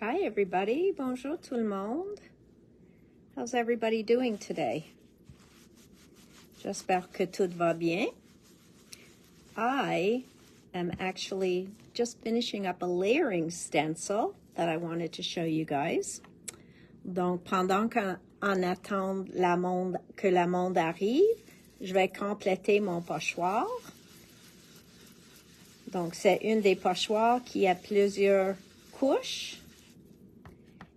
Hi everybody, bonjour tout le monde. How's everybody doing today? J'espère que tout va bien. I am actually just finishing up a layering stencil that I wanted to show you guys. Donc pendant qu'on attend que la monde arrive, je vais compléter mon pochoir. Donc c'est une des pochoirs qui a plusieurs couches.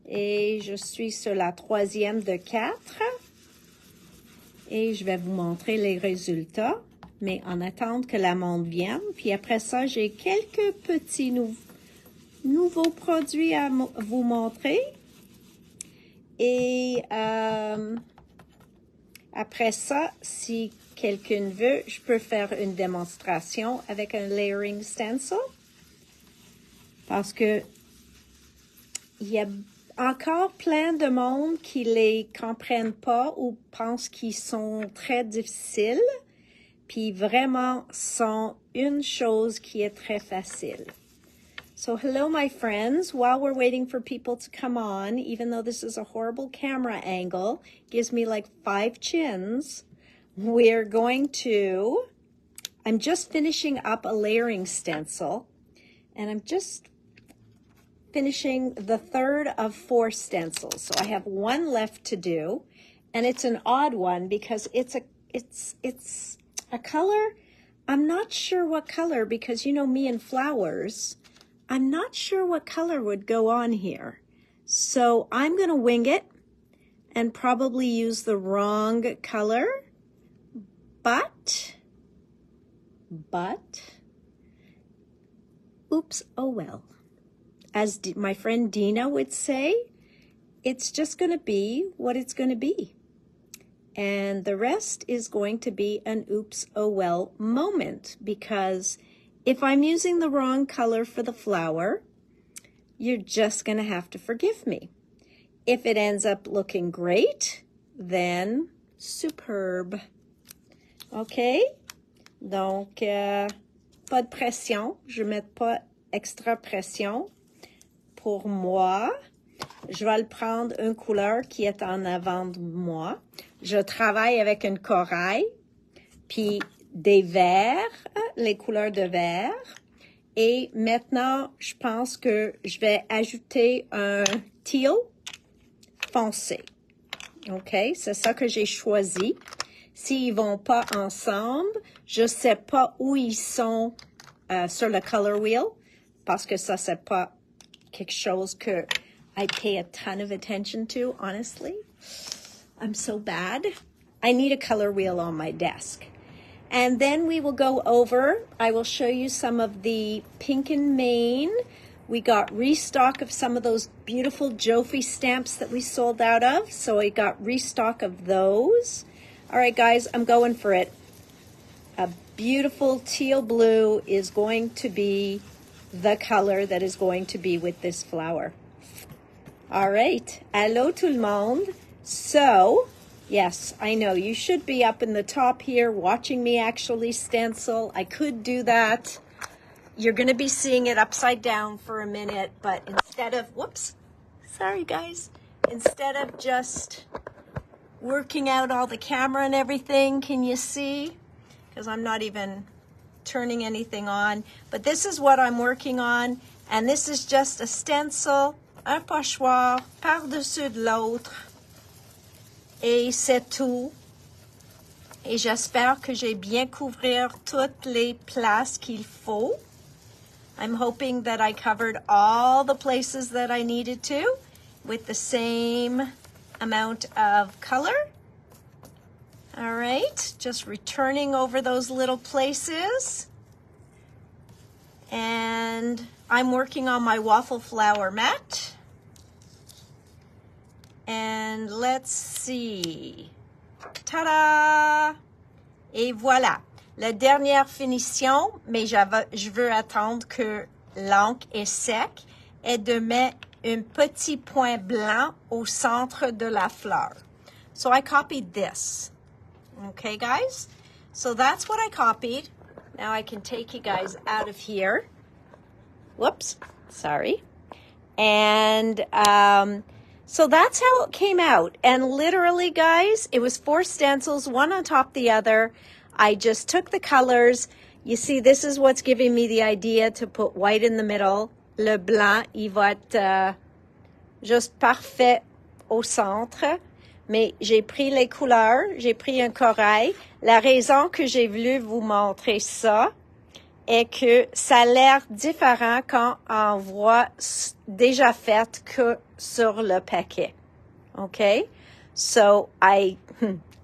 Et je suis sur la 3e de 4. Et je vais vous montrer les résultats. Mais en attendant que la monde vienne. Puis après ça, j'ai quelques petits nouveaux produits à vous montrer. Et après ça, si quelqu'un veut, je peux faire une démonstration avec un layering stencil. Parce que il y a encore plein de monde qui les comprennent pas ou pensent qu'ils sont très difficiles, puis vraiment sont une chose qui est très facile. So hello my friends, while we're waiting for people to come on, even though this is a horrible camera angle, gives me like 5 chins, we're going to, I'm just finishing up a layering stencil, and I'm just finishing the 3rd of 4 stencils. So I have one left to do, and it's an odd one because it's a color. I'm not sure what color, because you know me and flowers, I'm not sure what color would go on here. So I'm going to wing it and probably use the wrong color, but oops, oh well. As my friend Dina would say, it's just going to be what it's going to be. And the rest is going to be an oops, oh well moment. Because if I'm using the wrong color for the flower, you're just going to have to forgive me. If it ends up looking great, then superbe. OK? Donc, pas de pression. Je ne mets pas extra pression. Pour moi, je vais le prendre une couleur qui est en avant de moi. Je travaille avec une corail, puis des verts, les couleurs de vert. Et maintenant, je pense que je vais ajouter un teal foncé. OK? C'est ça que j'ai choisi. S'ils vont pas ensemble, je sais pas où ils sont sur le color wheel, parce que ça, c'est pas quelque chose que I pay a ton of attention to, honestly. I'm so bad. I need a color wheel on my desk. And then we will go over, I will show you some of the pink and Maine. We got restock of some of those beautiful Jofi stamps that we sold out of. So I got restock of those. All right, guys, I'm going for it. A beautiful teal blue is going to be the color that is going to be with this flower. All right. Hello tout le monde. So, yes, I know you should be up in the top here watching me actually stencil. I could do that. You're going to be seeing it upside down for a minute, but instead of, whoops, sorry guys, instead of just working out all the camera and everything, can you see? Because I'm not even turning anything on, but this is what I'm working on, and this is just a stencil, un pochoir par-dessus de l'autre, et c'est tout. Et j'espère que j'ai bien couvert toutes les places qu'il faut. I'm hoping that I covered all the places that I needed to with the same amount of color. All right, just returning over those little places. And I'm working on my waffle flower mat. And let's see. Ta-da! Et voilà. La dernière finition, mais je veux attendre que l'encre est sec, est de mettre un petit point blanc au centre de la fleur. So I copied this. Okay, guys? So that's what I copied. Now I can take you guys out of here. Whoops, sorry. And so that's how it came out. And literally, guys, it was 4 stencils, one on top of the other. I just took the colors. You see, this is what's giving me the idea to put white in the middle. Le blanc, il va être juste parfait au centre. Mais j'ai pris les couleurs, j'ai pris un corail. La raison que j'ai voulu vous montrer ça est que ça a l'air différent quand on voit déjà fait que sur le paquet. Okay? So I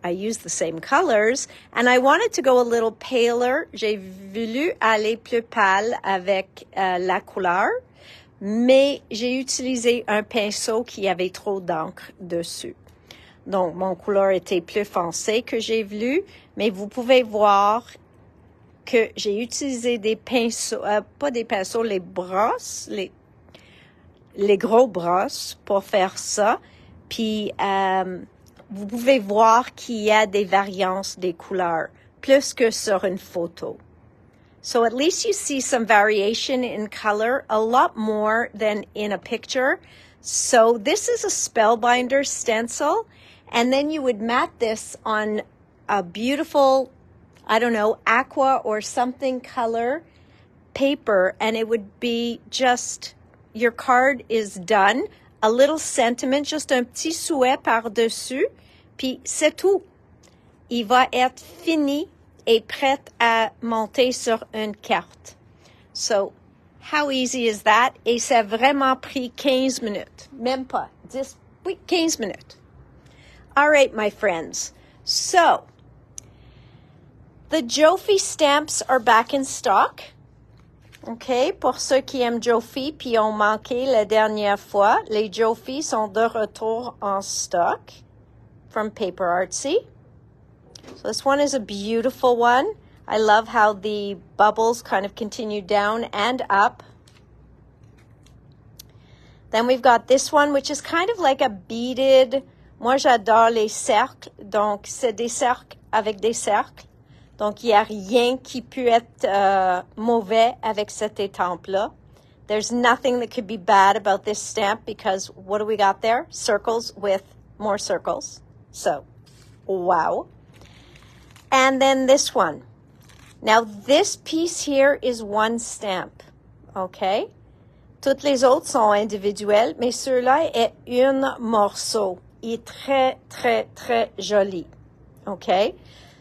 used the same colors and I wanted to go a little paler. J'ai voulu aller plus pâle avec la couleur, mais j'ai utilisé un pinceau qui avait trop d'encre dessus. Donc, mon couleur était plus foncée que j'ai voulu, mais vous pouvez voir que j'ai utilisé des pinceaux, pas des pinceaux, les brosses, les gros brosses pour faire ça. Puis, vous pouvez voir qu'il y a des variances des couleurs, plus que sur une photo. So at least you see some variation in color, a lot more than in a picture. So this is a spellbinder stencil, and then you would mat this on a beautiful, I don't know, aqua or something color paper, and it would be just, your card is done. A little sentiment, just un petit souhait par-dessus, puis c'est tout. Il va être fini et prêt à monter sur une carte. So, how easy is that? Et ça a vraiment pris 15 minutes. Même pas. 15 minutes. All right, my friends. So, the Jofi stamps are back in stock. OK, pour ceux qui aiment Jofi puis ont manqué la dernière fois, les Jofi sont de retour en stock from Paper Artsy. So this one is a beautiful one. I love how the bubbles kind of continue down and up. Then we've got this one, which is kind of like a beaded. Moi, j'adore les cercles. Donc, c'est des cercles avec des cercles. Donc, il n'y a rien qui peut être mauvais avec cette étampe-là. There's nothing that could be bad about this stamp because what do we got there? Circles with more circles. So, wow. And then this one. Now, this piece here is one stamp. Okay? Toutes les autres sont individuelles, mais celui-là est un morceau. Il est très, très, très joli. Okay?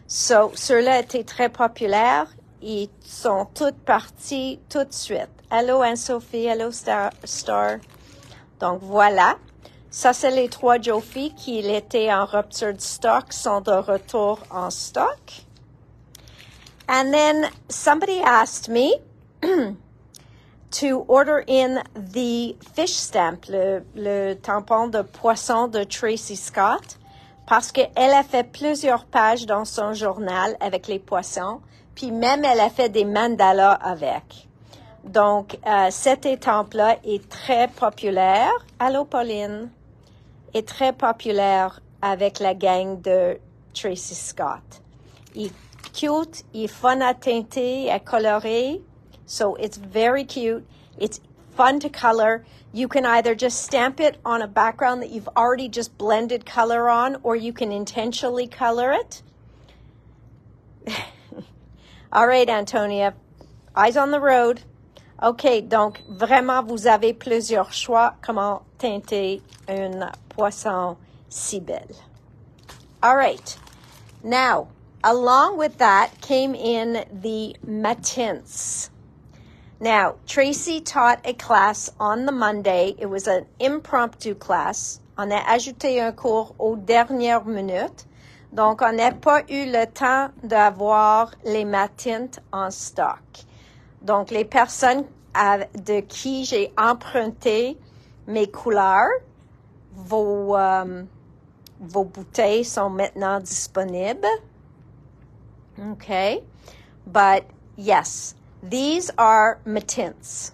So, ceux-là étaient très populaires. Ils sont toutes partis tout de suite. Hello, Anne-Sophie. Hello, Star. Donc, voilà. Ça, c'est les 3 Jofi qui étaient en rupture de stock, sont de retour en stock. And then somebody asked me to order in the fish stamp, le tampon de poisson de Tracy Scott. Parce qu'elle a fait plusieurs pages dans son journal avec les poissons, puis même elle a fait des mandalas avec. Donc, cette étampe-là est très populaire. Allô, Pauline? Est très populaire avec la gang de Tracy Scott. Il est cute, il est fun à teinter, à colorer. So, it's very cute. It's fun to color. You can either just stamp it on a background that you've already just blended color on, or you can intentionally color it. All right, Antonia. Eyes on the road. OK, donc vraiment, vous avez plusieurs choix comment teinter un poisson si belle. All right. Now, along with that came in the matins. Now, Tracy taught a class on the Monday. It was an impromptu class. On a ajouté un cours aux dernières minutes. Donc, on n'a pas eu le temps d'avoir les matins en stock. Donc, les personnes de qui j'ai emprunté mes couleurs, vos bouteilles sont maintenant disponibles. Okay? But, yes. These are matins.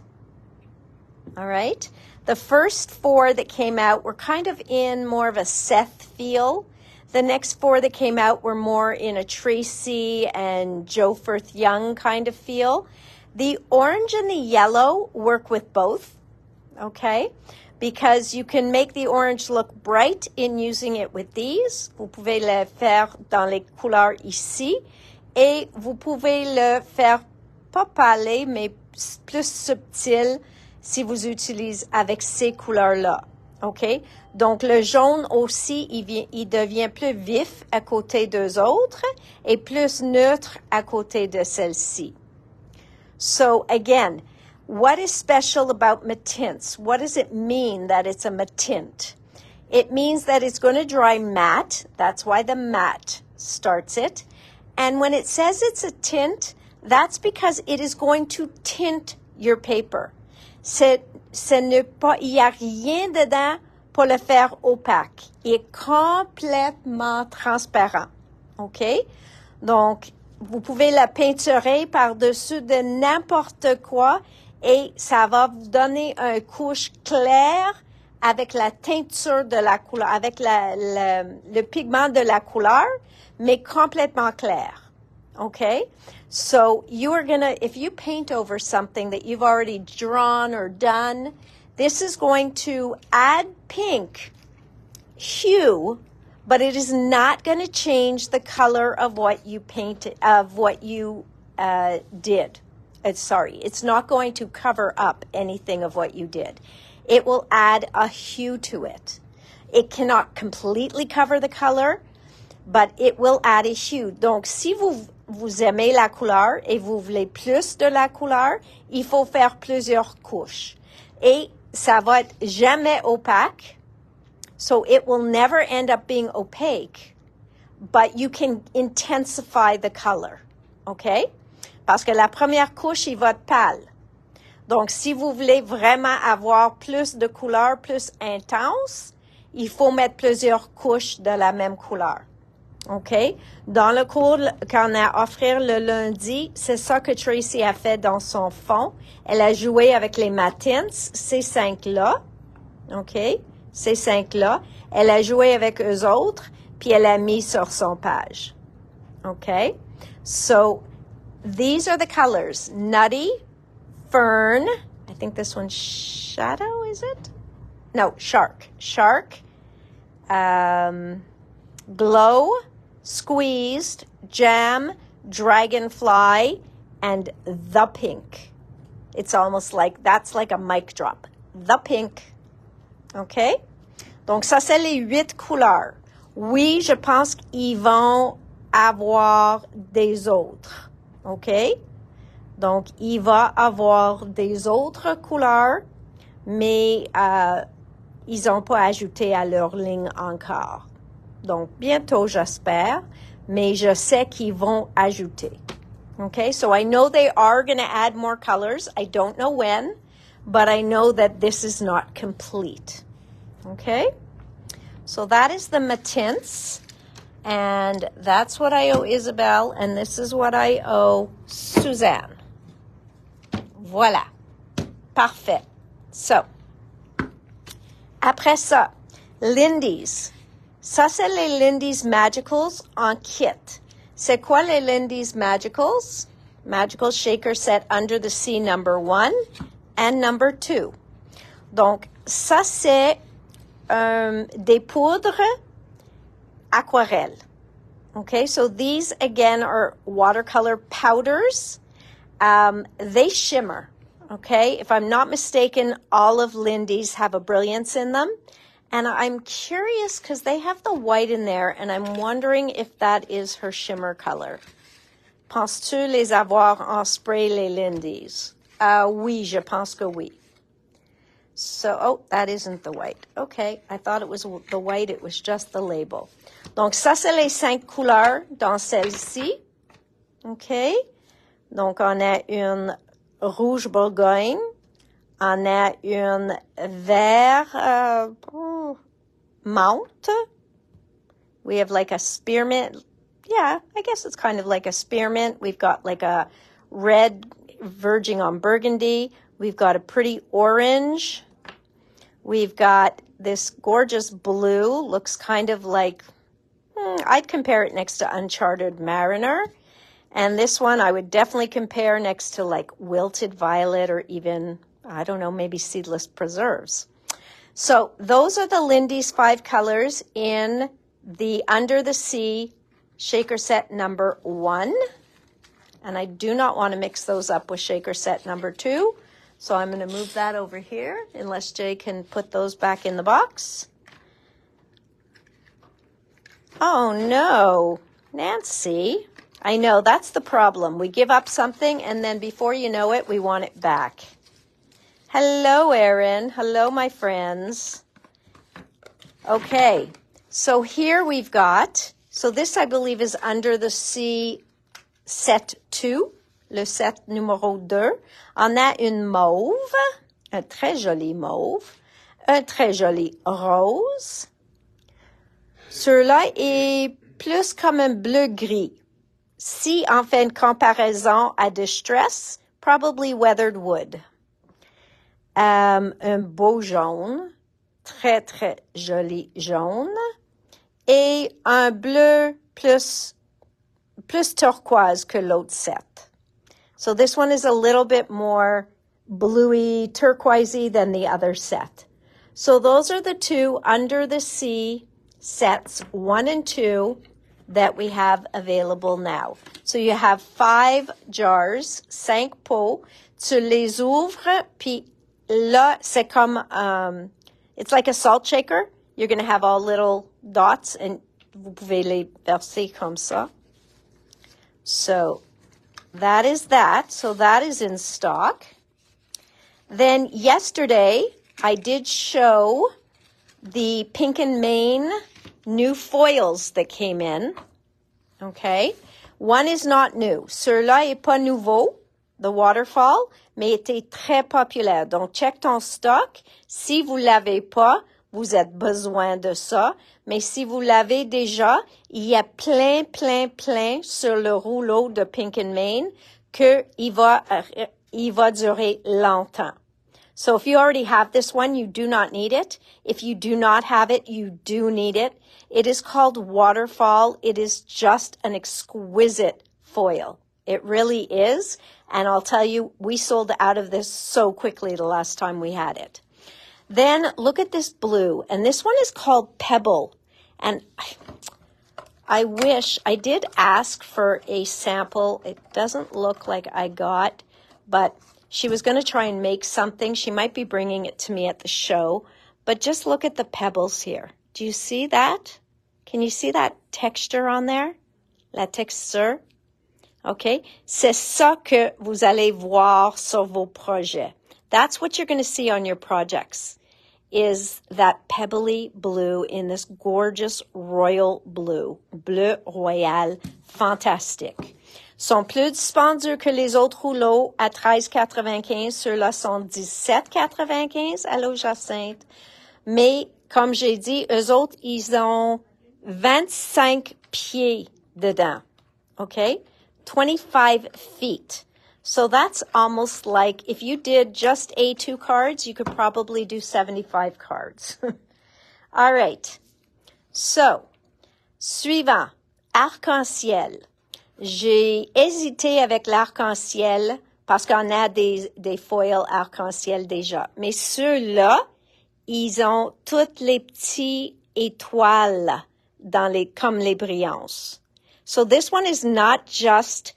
All right. The first 4 that came out were kind of in more of a Seth feel. The next 4 that came out were more in a Tracy and Joe Firth Young kind of feel. The orange and the yellow work with both. okay? Because you can make the orange look bright in using it with these. Vous pouvez le faire dans les couleurs ici. Et vous pouvez le faire pas pâle, mais plus subtil si vous utilisez avec ces couleurs-là. OK? Donc, le jaune aussi, il devient plus vif à côté d'eux autres et plus neutre à côté de celle-ci. So, again, what is special about matins? What does it mean that it's a matint? It means that it's going to dry matte. That's why the matte starts it. And when it says it's a tint, that's because it is going to tint your paper. Il n'y a rien dedans pour le faire opaque. Il est complètement transparent. OK? Donc, vous pouvez la peinturer par-dessus de n'importe quoi et ça va vous donner une couche claire avec la teinture de la couleur, avec le pigment de la couleur, mais complètement clair. Okay? So you are going to, if you paint over something that you've already drawn or done, this is going to add pink hue, but it is not going to change the color of what you painted, of what you did. It's not going to cover up anything of what you did. It will add a hue to it. It cannot completely cover the color, but it will add a hue. Donc, si vous aimez la couleur et vous voulez plus de la couleur, il faut faire plusieurs couches. Et ça va être jamais opaque. So it will never end up being opaque, but you can intensify the color. OK? Parce que la première couche, il va être pâle. Donc, si vous voulez vraiment avoir plus de couleur, plus intense, il faut mettre plusieurs couches de la même couleur. OK? Dans le cours qu'on a offert le lundi, c'est ça que Tracy a fait dans son fond. Elle a joué avec les matins, ces 5-là. OK? Ces 5-là. Elle a joué avec eux autres, puis elle a mis sur son page. OK? So, these are the colors. Nutty, Fern, I think this one's Shadow, is it? No, Shark. Shark, Glow, Squeezed, Jam, Dragonfly, and The Pink. It's almost like, that's like a mic drop. The Pink. OK? Donc, ça, c'est les 8 couleurs. Oui, je pense qu'ils vont avoir des autres. OK? Donc, il va avoir des autres couleurs, mais ils n'ont pas ajouté à leur ligne encore. Donc, bientôt, j'espère, mais je sais qu'ils vont ajouter. Okay, so I know they are going to add more colors. I don't know when, but I know that this is not complete. Okay, so that is the matins, and that's what I owe Isabel, and this is what I owe Suzanne. Voilà. Parfait. So, après ça, Lindy's. Ça, c'est les Lindy's Magicals en kit. C'est quoi les Lindy's Magicals? Magical Shaker Set Under the Sea number 1 and number 2. Donc, ça, c'est des poudres aquarelles. Okay, so these, again, are watercolor powders. They shimmer, okay? If I'm not mistaken, all of Lindy's have a brilliance in them. And I'm curious because they have the white in there, and I'm wondering if that is her shimmer color. Penses-tu les avoir en spray, les Lindy's? Oui, je pense que oui. So, oh, that isn't the white. Okay, I thought it was the white, it was just the label. Donc, ça, c'est les 5 couleurs dans celle-ci. OK? Donc, on a une rouge Bourgogne. On a une vert menthe. We have like a spearmint. Yeah, I guess it's kind of like a spearmint. We've got like a red verging on burgundy. We've got a pretty orange. We've got this gorgeous blue. Looks kind of like, I'd compare it next to Uncharted Mariner. And this one I would definitely compare next to like Wilted Violet or even I don't know, maybe seedless preserves. So those are the Lindy's 5 colors in the Under the Sea shaker set number 1. And I do not want to mix those up with shaker set number 2. So I'm going to move that over here, unless Jay can put those back in the box. Oh no, Nancy. I know, that's the problem. We give up something and then before you know it, we want it back. Hello, Erin. Hello, my friends. Okay, so here we've got, so this I believe is Under the Sea set 2, le set numéro 2. On a une mauve, un très joli mauve, un très joli rose. Celui-là est plus comme un bleu-gris. Si on fait une comparaison à Distress, probably weathered wood. Un beau jaune, très, très joli jaune, et un bleu plus turquoise que l'autre set. So this one is a little bit more bluey, turquoisey than the other set. So those are the 2 Under the Sea sets 1 and 2 that we have available now. So you have 5 jars, 5 pots. Tu les ouvres, puis là, c'est comme, it's like a salt shaker. You're going to have all little dots, and vous pouvez les verser comme ça. So that is that. So that is in stock. Then yesterday, I did show the Pink and Main new foils that came in. Okay. One is not new. Celui-là est pas nouveau, the waterfall, mais était très populaire. Donc, check ton stock. Si vous l'avez pas, vous avez besoin de ça. Mais si vous l'avez déjà, il y a plein sur le rouleau de Pink and Main que il va durer longtemps. So if you already have this one, you do not need it. If you do not have it, you do need it. It is called Waterfall. It is just an exquisite foil. It really is. And I'll tell you, we sold out of this so quickly the last time we had it. Then look at this blue. And this one is called Pebble. And I wish I did ask for a sample. It doesn't look like I got, but she was going to try and make something. She might be bringing it to me at the show. But just look at the pebbles here. Do you see that? Can you see that texture on there? La texture. Okay. C'est ça que vous allez voir sur vos projets. That's what you're going to see on your projects, is that pebbly blue in this gorgeous royal blue. Bleu royal. Fantastique. Sont plus dispendieux que les autres rouleaux à 13,95. Ceux-là sont 17,95. Allô, Jacinthe. Mais, comme j'ai dit, eux autres, ils ont 25 pieds dedans. Okay? 25 feet. So that's almost like, if you did just A2 cards, you could probably do 75 cards. All right. So, suivant. Arc-en-ciel. J'ai hésité avec l'arc-en-ciel parce qu'on a des foils arc-en-ciel déjà. Mais ceux-là, ils ont toutes les petites étoiles comme les brillances. So this one is not just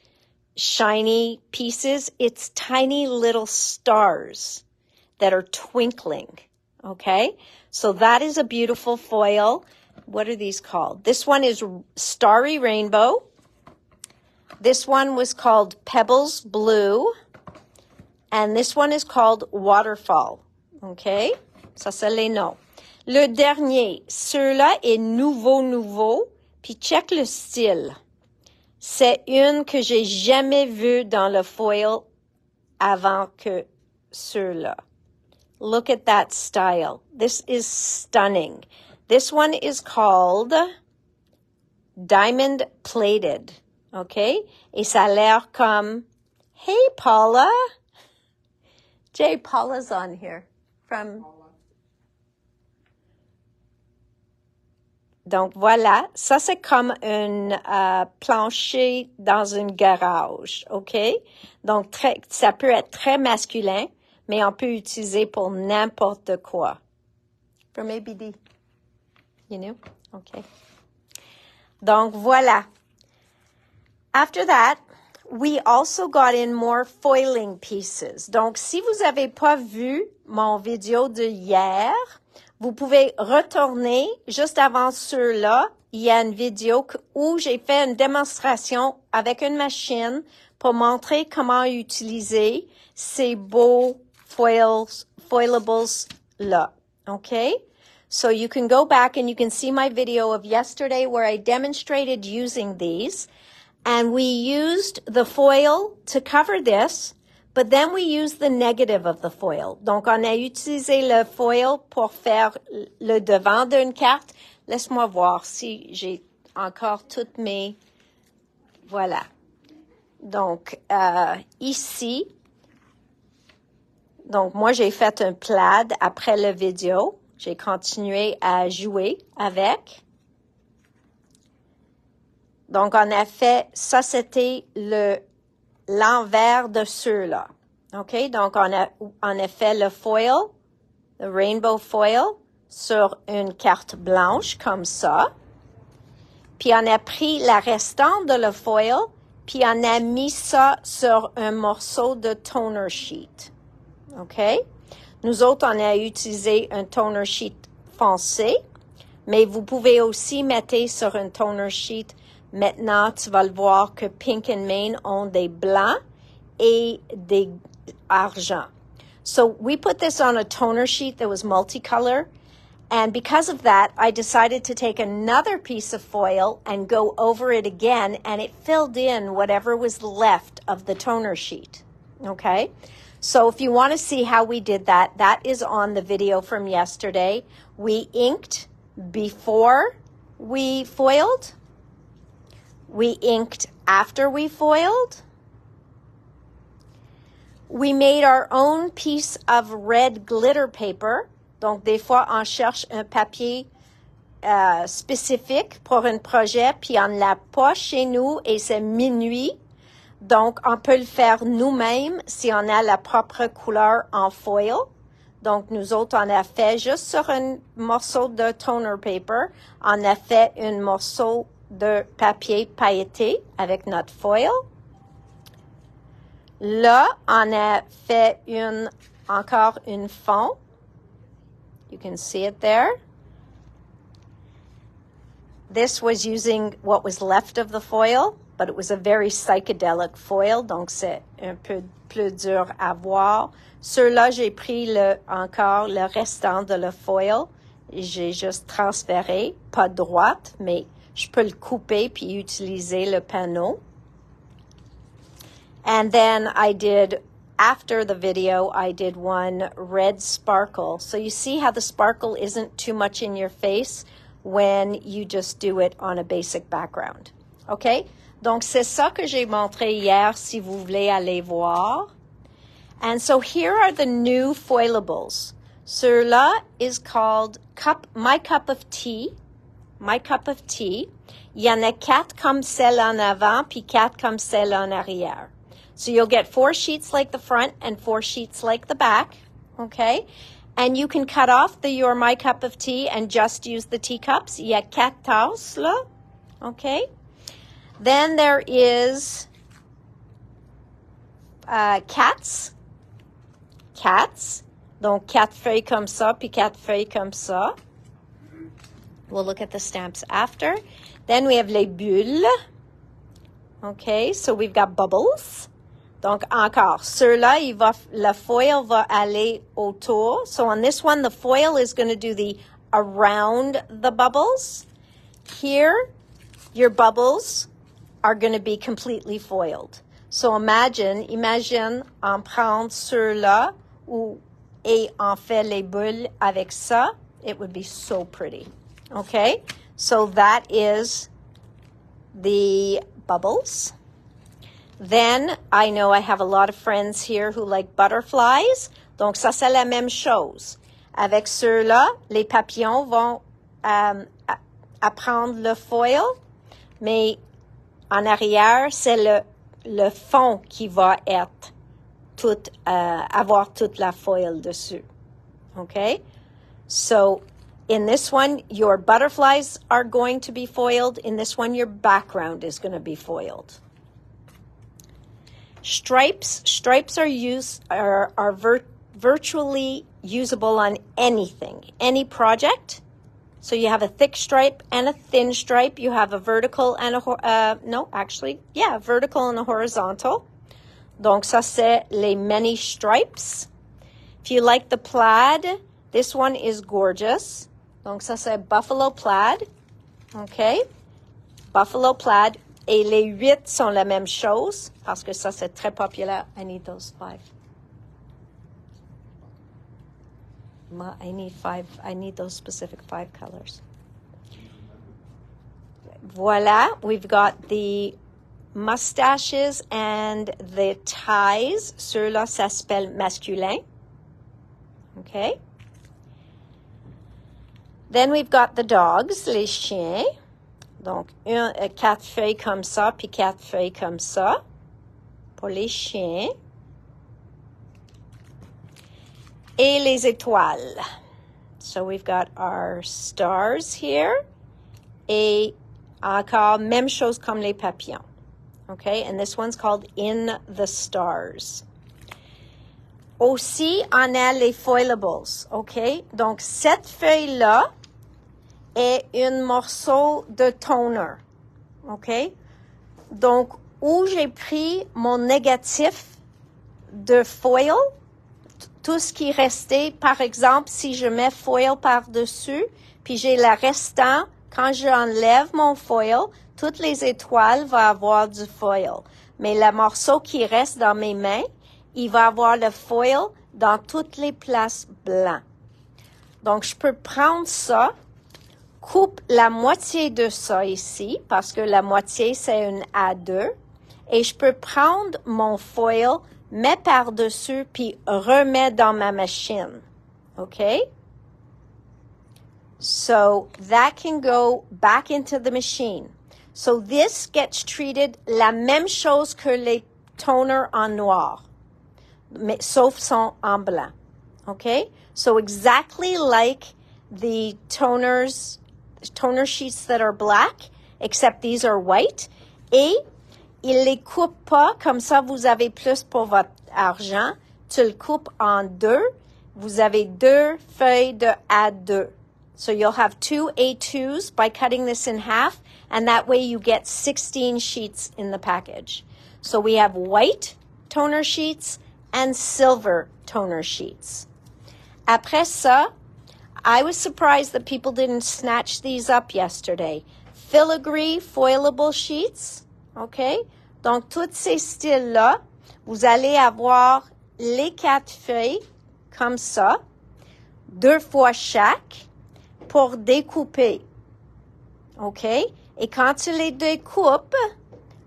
shiny pieces. It's tiny little stars that are twinkling. Okay? So that is a beautiful foil. What are these called? This one is Starry Rainbow. This one was called Pebbles Blue. And this one is called Waterfall. Okay? Ça, c'est les noms. Le dernier, celui-là est nouveau. Puis check le style. C'est une que j'ai jamais vue dans le foil avant que ceux-là. Look at that style. This is stunning. This one is called Diamond Plated. Okay? Et ça a l'air comme, hey, Paula. Jay, Paula's on here from... Donc, voilà. Ça, c'est comme un plancher dans un garage. OK? Donc, ça peut être très masculin, mais on peut utiliser pour n'importe quoi. For maybe the, you know? Okay. Donc, voilà. After that, we also got in more foiling pieces. Donc, si vous n'avez pas vu mon vidéo de hier, vous pouvez retourner juste avant ceux-là. Il y a une vidéo où j'ai fait une démonstration avec une machine pour montrer comment utiliser ces beaux foilables-là. Okay? So you can go back and you can see my video of yesterday where I demonstrated using these. And we used the foil to cover this, but then we used the negative of the foil. Donc, on a utilisé le foil pour faire le devant d'une carte. Laisse-moi voir si j'ai encore toutes mes... Voilà. Donc, ici, donc moi, j'ai fait un plaid après la vidéo. J'ai continué à jouer avec. Donc, on a fait, ça c'était l'envers de ceux-là. OK? Donc, on a fait le foil, le rainbow foil, sur une carte blanche comme ça. Puis, on a pris la restante de le foil, puis on a mis ça sur un morceau de toner sheet. OK? Nous autres, on a utilisé un toner sheet foncé, mais vous pouvez aussi mettre sur un toner sheet. Maintenant, tu vas le voir que Pink and Main ont des blancs et des argent. So we put this on a toner sheet that was multicolor. And because of that, I decided to take another piece of foil and go over it again, and it filled in whatever was left of the toner sheet. Okay? So if you want to see how we did that, that is on the video from yesterday. We inked before we foiled. We inked after we foiled. We made our own piece of red glitter paper. Donc, des fois, on cherche un papier spécifique pour un projet, puis on l'a pas chez nous et c'est minuit. Donc, on peut le faire nous-mêmes si on a la propre couleur en foil. Donc, nous autres, on a fait juste sur un morceau de toner paper, on a fait un morceau de papier pailleté avec notre foil. Là, on a fait encore une fond. You can see it there. This was using what was left of the foil, but it was a very psychedelic foil, donc c'est un peu plus dur à voir. Ceux-là, j'ai pris encore le restant de le foil. J'ai juste transféré, pas droite, mais je peux le couper puis utiliser le panneau. And then I did, after the video, I did one red sparkle. So you see how the sparkle isn't too much in your face when you just do it on a basic background. OK? Donc, c'est ça que j'ai montré hier si vous voulez aller voir. And so here are the new foilables. Celui-là is called My Cup of Tea. My Cup of Tea. Il y en a 4 comme celle en avant, puis 4 comme celle en arrière. So you'll get 4 sheets like the front and 4 sheets like the back, okay? And you can cut off your My Cup of Tea and just use the teacups. Il y a 4 tasses, là, okay? Then there is cats. Cats. Donc, 4 feuilles comme ça, puis 4 feuilles comme ça. We'll look at the stamps after. Then we have les bulles. Okay, so we've got bubbles. Donc, encore, ceux-là, la foil va aller autour. So on this one, the foil is going to do the around the bubbles. Here, your bubbles are going to be completely foiled. So imagine, on prend ceux-là et on fait les bulles avec ça. It would be so pretty. Okay, so that is the bubbles. Then, I know I have a lot of friends here who like butterflies. Donc, ça, c'est la même chose. Avec ceux-là, les papillons vont apprendre le foil, mais en arrière, c'est le fond qui va être avoir toute la foil dessus. Okay? So in this one, your butterflies are going to be foiled. In this one, your background is going to be foiled. Stripes are virtually usable on anything, any project. So you have a thick stripe and a thin stripe. You have a vertical and vertical and a horizontal. Donc ça c'est les many stripes. If you like the plaid, this one is gorgeous. Donc ça c'est buffalo plaid. Okay? Buffalo plaid. Et les 8 sont la même chose parce que ça c'est très populaire. I need those 5. I need those specific 5 colors. Voila, we've got the mustaches and the ties. Ceux-là, ça s'appelle masculin. Okay. Then we've got the dogs, les chiens. Donc, 4 feuilles comme ça, puis 4 feuilles comme ça pour les chiens. Et les étoiles. So we've got our stars here. Et encore, même chose comme les papillons. Okay, and this one's called In the Stars. Aussi, on a les foilables. Okay, donc cette feuille-là est un morceau de toner. Okay, donc où j'ai pris mon négatif de foil, tout ce qui restait, par exemple, si je mets foil par-dessus, puis j'ai le restant, quand j'enlève mon foil, toutes les étoiles vont avoir du foil. Mais le morceau qui reste dans mes mains, il va avoir le foil dans toutes les places blancs. Donc, je peux prendre ça, coupe la moitié de ça ici, parce que la moitié, c'est une A2. Et je peux prendre mon foil, mettre par-dessus, puis remettre dans ma machine. Okay? So that can go back into the machine. So this gets treated la même chose que les toners en noir, mais sauf sont en blanc. Okay? So exactly like the toner sheets that are black, except these are white. Et il les coupe pas, comme ça vous avez plus pour votre argent. Tu le coupes en 2. Vous avez 2 feuilles de A2. So you'll have 2 A2s by cutting this in half, and that way you get 16 sheets in the package. So we have white toner sheets and silver toner sheets. Après ça, I was surprised that people didn't snatch these up yesterday. Filigree foilable sheets, okay? Donc, tous ces styles-là, vous allez avoir les 4 feuilles comme ça, 2 fois chaque, pour découper, okay? Et quand tu les découpes,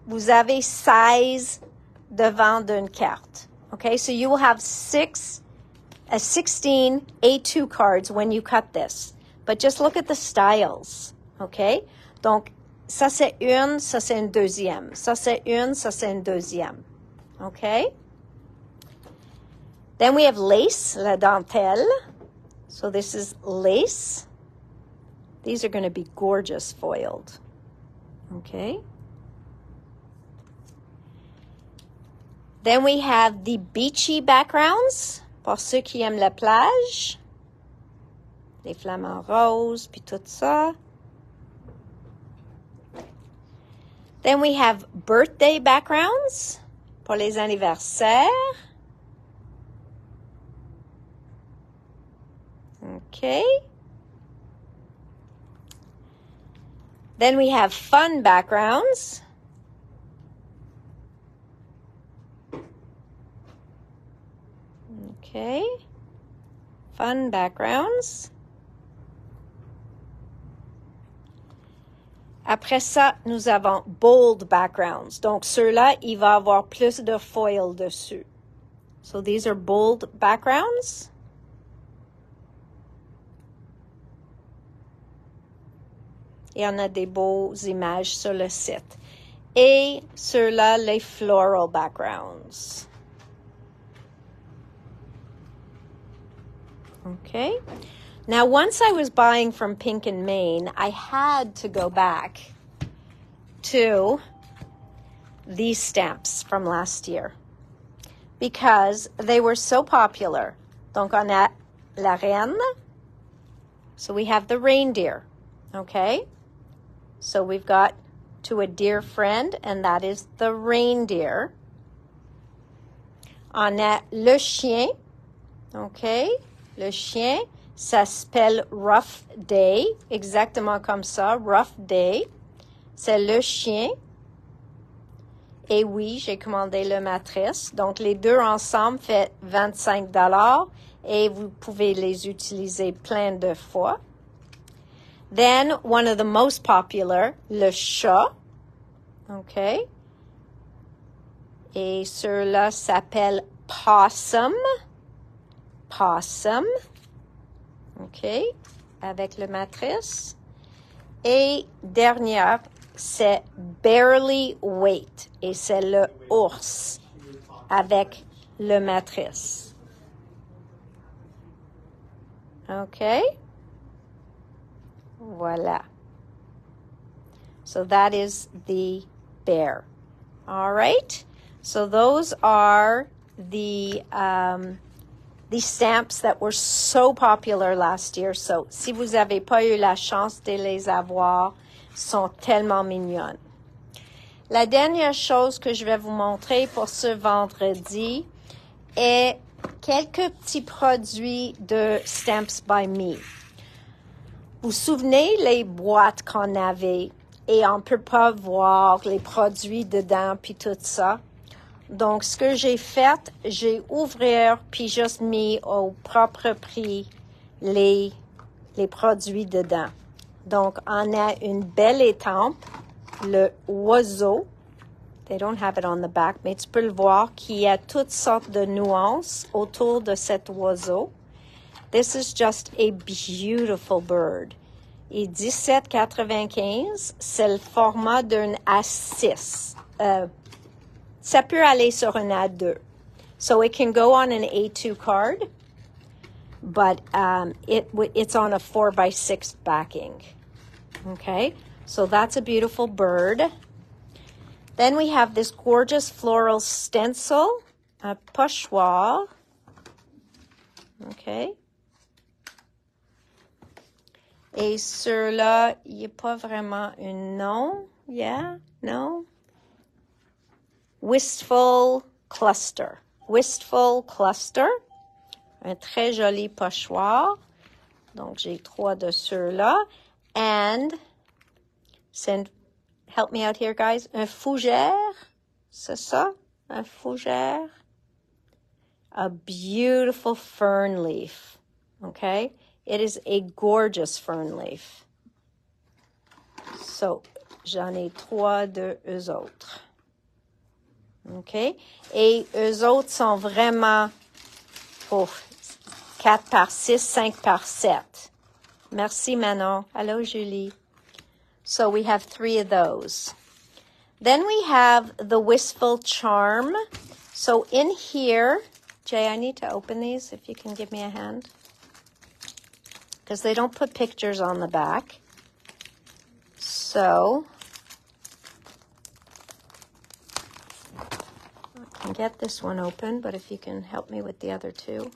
vous avez 16 devant d'une carte, okay? So you will have 16 A2 cards when you cut this. But just look at the styles, okay? Donc, ça c'est une, ça c'est une deuxième. Ça c'est une, ça c'est une deuxième. Okay? Then we have lace, la dentelle. So this is lace. These are going to be gorgeous foiled. Okay? Then we have the beachy backgrounds. Pour ceux qui aiment la plage. Les flamants roses, puis tout ça. Then we have birthday backgrounds pour les anniversaires. Okay. Then we have fun backgrounds. Okay. Fun backgrounds. Après ça, nous avons bold backgrounds. Donc, ceux-là, il va avoir plus de foil dessus. So, these are bold backgrounds. Et on a des beaux images sur le site. Et ceux-là, les floral backgrounds. Okay. Now, once I was buying from Pink and Main, I had to go back to these stamps from last year because they were so popular. Donc, on a la reine. So we have the reindeer. Okay. So we've got to a dear friend, and that is the reindeer. On a le chien. Okay. Le chien. Ça s'appelle Rough Day, exactement comme ça, Rough Day. C'est le chien. Et oui, j'ai commandé le matrice. Donc, les deux ensemble fait 25 $ et vous pouvez les utiliser plein de fois. Then, one of the most popular, le chat. OK. Et ceux-là s'appelle Possum. Possum. OK, avec le matrice. Et dernière, c'est Barely Wait. Et c'est le ours avec le matrice. OK? Voilà. So that is the bear. All right? So those are the stamps that were so popular last year. So, si vous n'avez pas eu la chance de les avoir, sont tellement mignonnes. La dernière chose que je vais vous montrer pour ce vendredi est quelques petits produits de Stamps by Me. Vous vous souvenez les boîtes qu'on avait et on ne peut pas voir les produits dedans puis tout ça? Donc, ce que j'ai fait, j'ai ouvert puis juste mis au propre prix les produits dedans. Donc, on a une belle étampe, le oiseau. They don't have it on the back, mais tu peux le voir qu'il y a toutes sortes de nuances autour de cet oiseau. This is just a beautiful bird. Et 17,95, c'est le format d'un A6. Ça peut aller sur un A2. So it can go on an A2 card, but it's on a 4x6 backing. Okay, so that's a beautiful bird. Then we have this gorgeous floral stencil, a pochoir. Okay. Et sur-là, il n'y a pas vraiment un nom. Yeah, no. Wistful Cluster. Wistful Cluster. Un très joli pochoir. Donc, j'ai 3 de ceux-là. And, help me out here, guys. Un fougère. C'est ça? Un fougère. A beautiful fern leaf. Okay? It is a gorgeous fern leaf. So, j'en ai 3 de eux autres. OK? Et eux autres sont vraiment pour 4 par 6, 5 par 7. Merci, Manon. Hello, Julie. So we have 3 of those. Then we have the Wistful Charm. So in here, Jay, I need to open these, if you can give me a hand. Because they don't put pictures on the back. So, I can get this one open, but if you can help me with the other 2.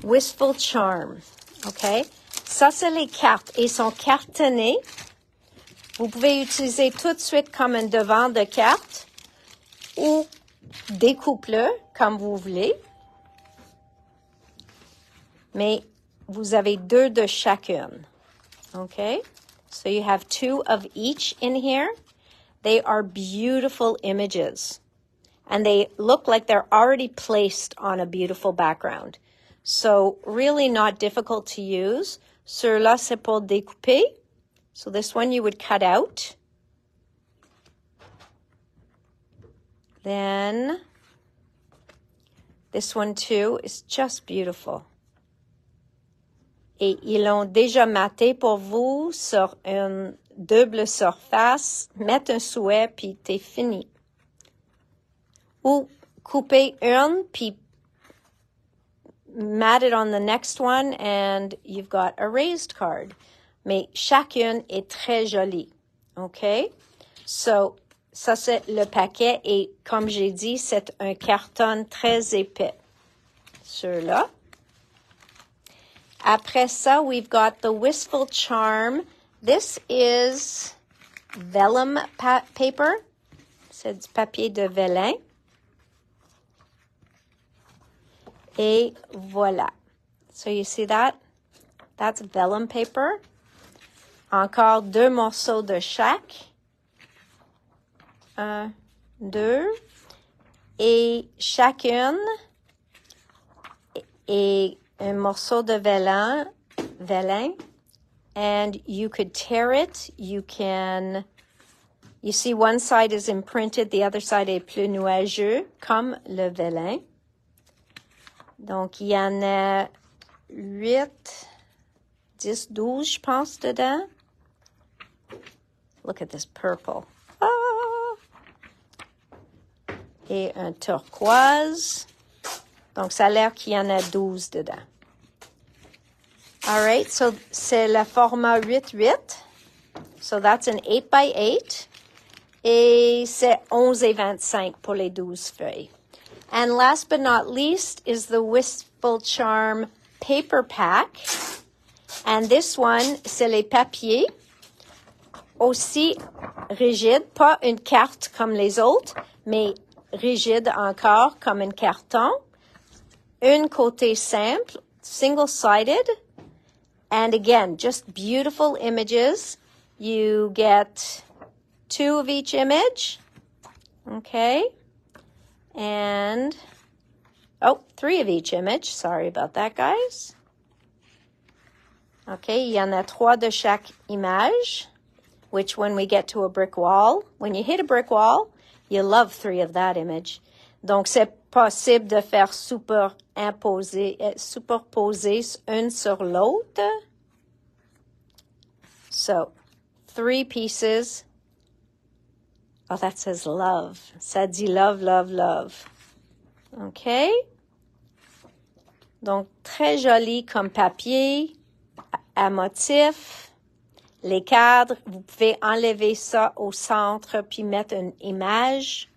Wistful Charm, OK? Ça, c'est les cartes. Ils sont cartonnés. Vous pouvez utiliser tout de suite comme un devant de carte ou découpe-le comme vous voulez. Mais vous avez 2 de chacune. Okay? So you have 2 of each in here. They are beautiful images. And they look like they're already placed on a beautiful background. So really not difficult to use. Ceux-là, c'est pour découper. So this one you would cut out. Then this one too is just beautiful. Et ils l'ont déjà maté pour vous sur une double surface. Mettre un souhait, puis t'es fini. Ou couper une, puis mat it on the next one and you've got a raised card. Mais chacune est très jolie. OK? So, ça c'est le paquet et comme j'ai dit, c'est un carton très épais. Ceux-là. Après ça, we've got the Wistful Charm. This is vellum paper. C'est du papier de vélin. Et voilà. So you see that? That's vellum paper. Encore 2 morceaux de chaque. 1, 2. Et chacune est un morceau de vélin. And you could tear it. You see one side is imprinted, the other side est plus nuageux, comme le vélin. Donc, il y en a 8, 10, 12, je pense, dedans. Look at this purple. Ah! Et un turquoise. Donc, ça a l'air qu'il y en a 12 dedans. All right, so c'est le format 8-8. So that's an 8 by 8. Et c'est 11,25 pour les 12 feuilles. And last but not least is the Wistful Charm paper pack. And this one, c'est les papiers. Aussi rigide, pas une carte comme les autres, mais rigide encore comme un carton. Un côté simple, single-sided. And again, just beautiful images. You get 2 of each image. Okay. And, 3 of each image. Sorry about that, guys. Okay, il y en a 3 de chaque image, which when we get to a brick wall, when you hit a brick wall, you love 3 of that image. Donc, c'est possible de faire superposer une sur l'autre. So, 3 pieces. Oh, that says love. Ça dit love, love, love. OK? Donc, très joli comme papier, à motif. Les cadres, vous pouvez enlever ça au centre puis mettre une image.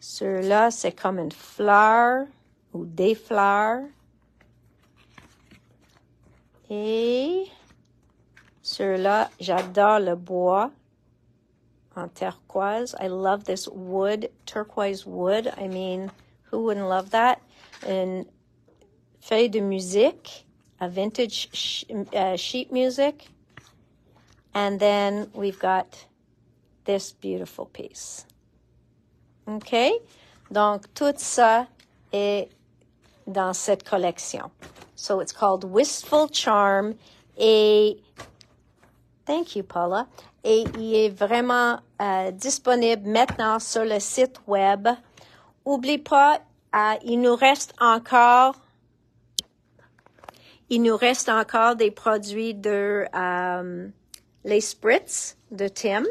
Ceux-là, c'est comme une fleur ou des fleurs. Et ceux-là, j'adore le bois en turquoise. I love this wood, turquoise wood. I mean, who wouldn't love that? Une feuille de musique, a vintage sheet music. And then we've got this beautiful piece. OK? Donc, tout ça est dans cette collection. So it's called Wistful Charm. Et, thank you, Paula. Et il est vraiment disponible maintenant sur le site web. N'oublie pas, il nous reste encore des produits de les spritz de Tim,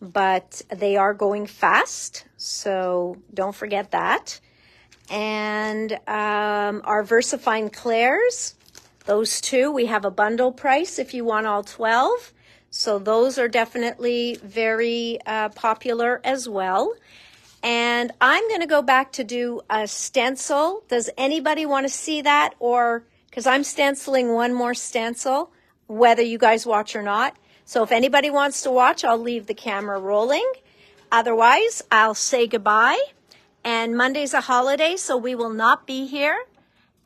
but they are going fast, so don't forget that. And our VersaFine Clairs, those 2, we have a bundle price if you want all 12. So those are definitely very popular as well. And I'm going to go back to do a stencil. Does anybody want to see that? Or, because I'm stenciling one more stencil, whether you guys watch or not. So if anybody wants to watch, I'll leave the camera rolling. Otherwise, I'll say goodbye. And Monday's a holiday, so we will not be here.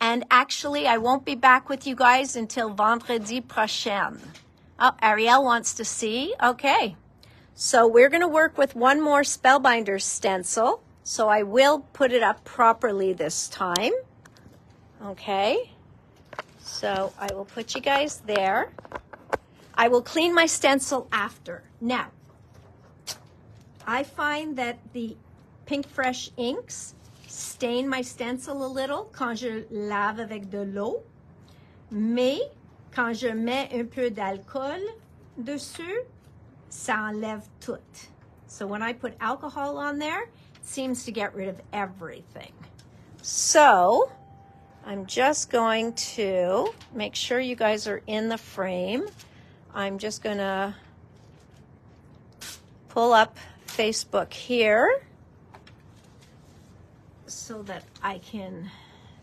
And actually, I won't be back with you guys until vendredi prochain. Oh, Ariel wants to see. Okay. So we're going to work with one more Spellbinder stencil. So I will put it up properly this time. Okay. So I will put you guys there. I will clean my stencil after. Now, I find that the Pink Fresh inks stain my stencil a little quand je lave avec de l'eau. Mais quand je mets un peu d'alcool dessus, ça enlève tout. So when I put alcohol on there, seems to get rid of everything. So I'm just going to make sure you guys are in the frame. I'm just going to pull up Facebook here so that I can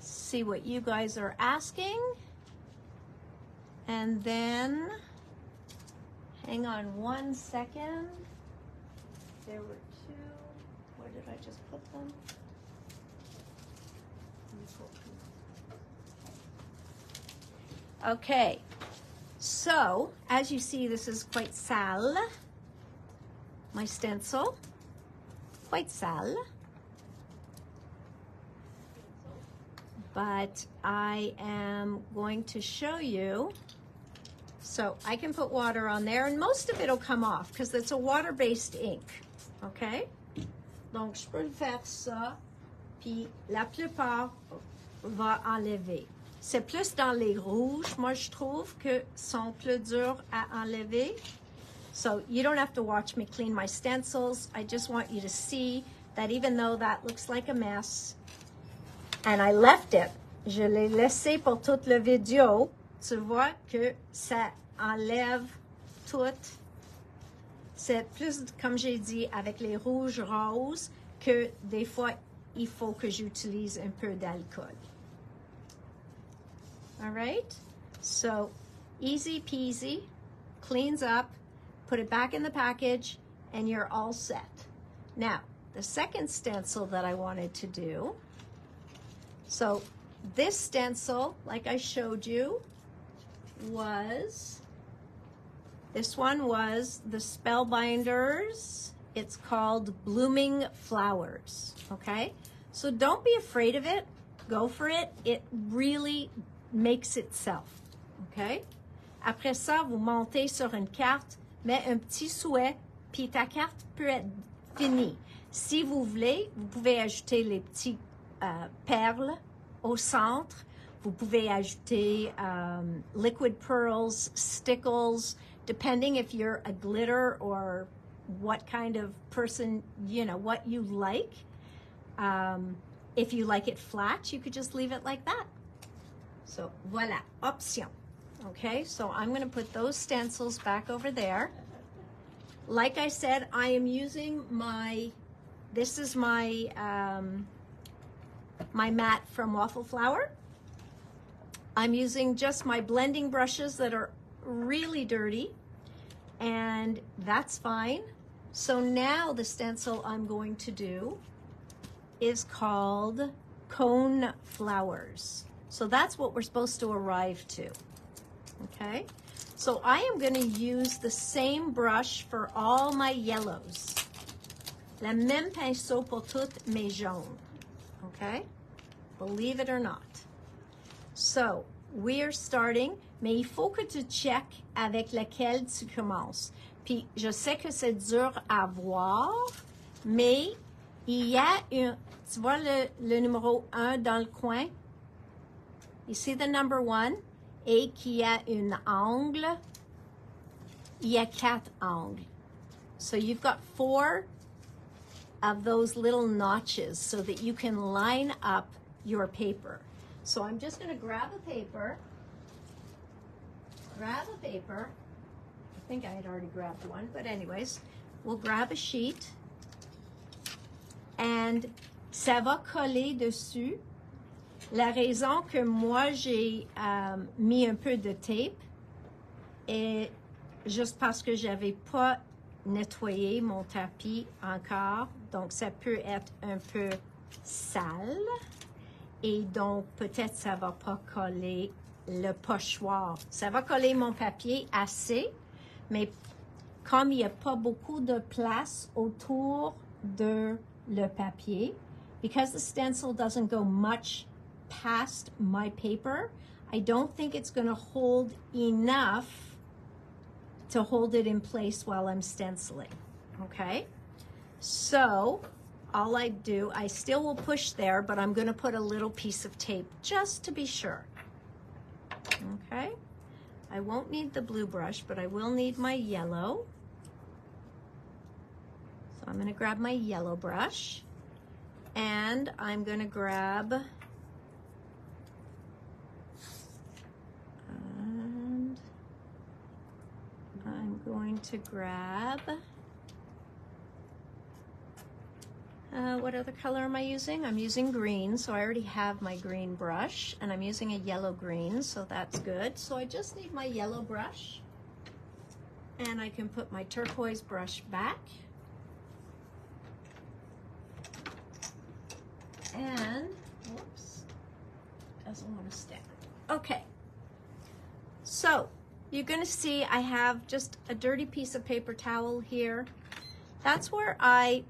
see what you guys are asking. And then, hang on 1 second. There were two. Where did I just put them? Okay, so as you see, this is quite sale. My stencil, quite sale. But I am going to show you. So I can put water on there, and most of it will come off because it's a water-based ink. Okay? Donc, je peux le faire ça, puis la plupart va enlever. C'est plus dans les rouges, moi je trouve, que sont plus durs à enlever. So you don't have to watch me clean my stencils. I just want you to see that even though that looks like a mess, and I left it, je l'ai laissé pour toute la vidéo, tu vois que ça enlève tout. C'est plus, comme j'ai dit, avec les rouges roses que des fois, il faut que j'utilise un peu d'alcool. All right? So, easy peasy, cleans up, put it back in the package, and you're all set. Now, the second stencil that I wanted to do, so this stencil, like I showed you, was, this one was the Spellbinders. It's called Blooming Flowers, okay? So don't be afraid of it. Go for it. It really makes itself, okay? Après ça, vous montez sur une carte, mais un petit souhait, puis ta carte peut être finie. Si vous voulez, vous pouvez ajouter les petits perles au centre. Vous pouvez ajouter liquid pearls, stickles, depending if you're a glitter or what kind of person, you know, what you like. If you like it flat, you could just leave it like that. So, voilà, option. Okay, so I'm going to put those stencils back over there. Like I said, I am using my, this is my, my mat from Waffle Flower. I'm using just my blending brushes that are really dirty, and that's fine. So now the stencil I'm going to do is called Cone Flowers. So that's what we're supposed to arrive to, okay? So I am going to use the same brush for all my yellows. La même pinceau pour toutes mes jaunes, okay? Believe it or not. So, we are starting, mais il faut que tu check avec laquelle tu commences. Puis, je sais que c'est dur à voir, mais il y a un, tu vois le numéro 1 dans le coin? You see the number 1? Et qu'il y a un angle, il y a 4 angles. So, you've got 4 of those little notches so that you can line up your paper. So I'm just going to grab a paper. I think I had already grabbed one, but anyways, we'll grab a sheet. And ça va coller dessus. La raison que moi j'ai mis un peu de tape est juste parce que j'avais pas nettoyé mon tapis encore. Donc ça peut être un peu sale. Et donc, peut-être ça va pas coller le pochoir. Ça va coller mon papier assez, mais comme il n'y a pas beaucoup de place autour de le papier, because the stencil doesn't go much past my paper, I don't think it's going to hold enough to hold it in place while I'm stenciling, okay? So, all I do, I still will push there, but I'm going to put a little piece of tape just to be sure. Okay? I won't need the blue brush, but I will need my yellow. So I'm going to grab my yellow brush. And I'm going to grab, and I'm going to grab, what other color am I using? I'm using green, so I already have my green brush, and I'm using a yellow green, so that's good. So I just need my yellow brush, and I can put my turquoise brush back. And, whoops, doesn't want to stick. Okay, so you're going to see I have just a dirty piece of paper towel here. That's where I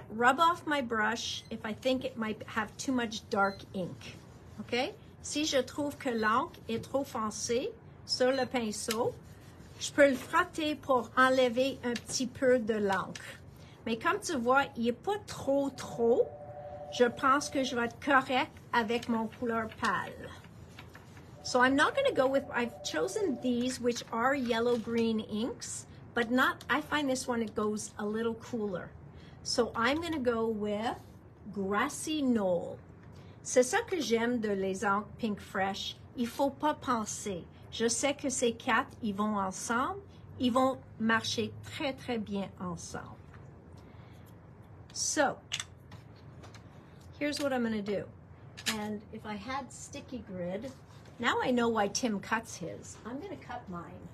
rub off my brush if I think it might have too much dark ink. Okay? Si je trouve que l'encre est trop foncée sur le pinceau, je peux le frotter pour enlever un petit peu de l'encre. Mais comme tu vois, il n'est pas trop. Je pense que je vais être correct avec mon couleur pâle. So I'm not going to go with, I've chosen these, which are yellow-green inks, but not, I find this one, it goes a little cooler. So I'm going to go with Grassy Knoll. C'est ça que j'aime de les encres Pink Fresh. Il ne faut pas penser. Je sais que ces quatre, ils vont ensemble. Ils vont marcher très bien ensemble. So, here's what I'm going to do. And if I had sticky grid, now I know why Tim cuts his. I'm going to cut mine.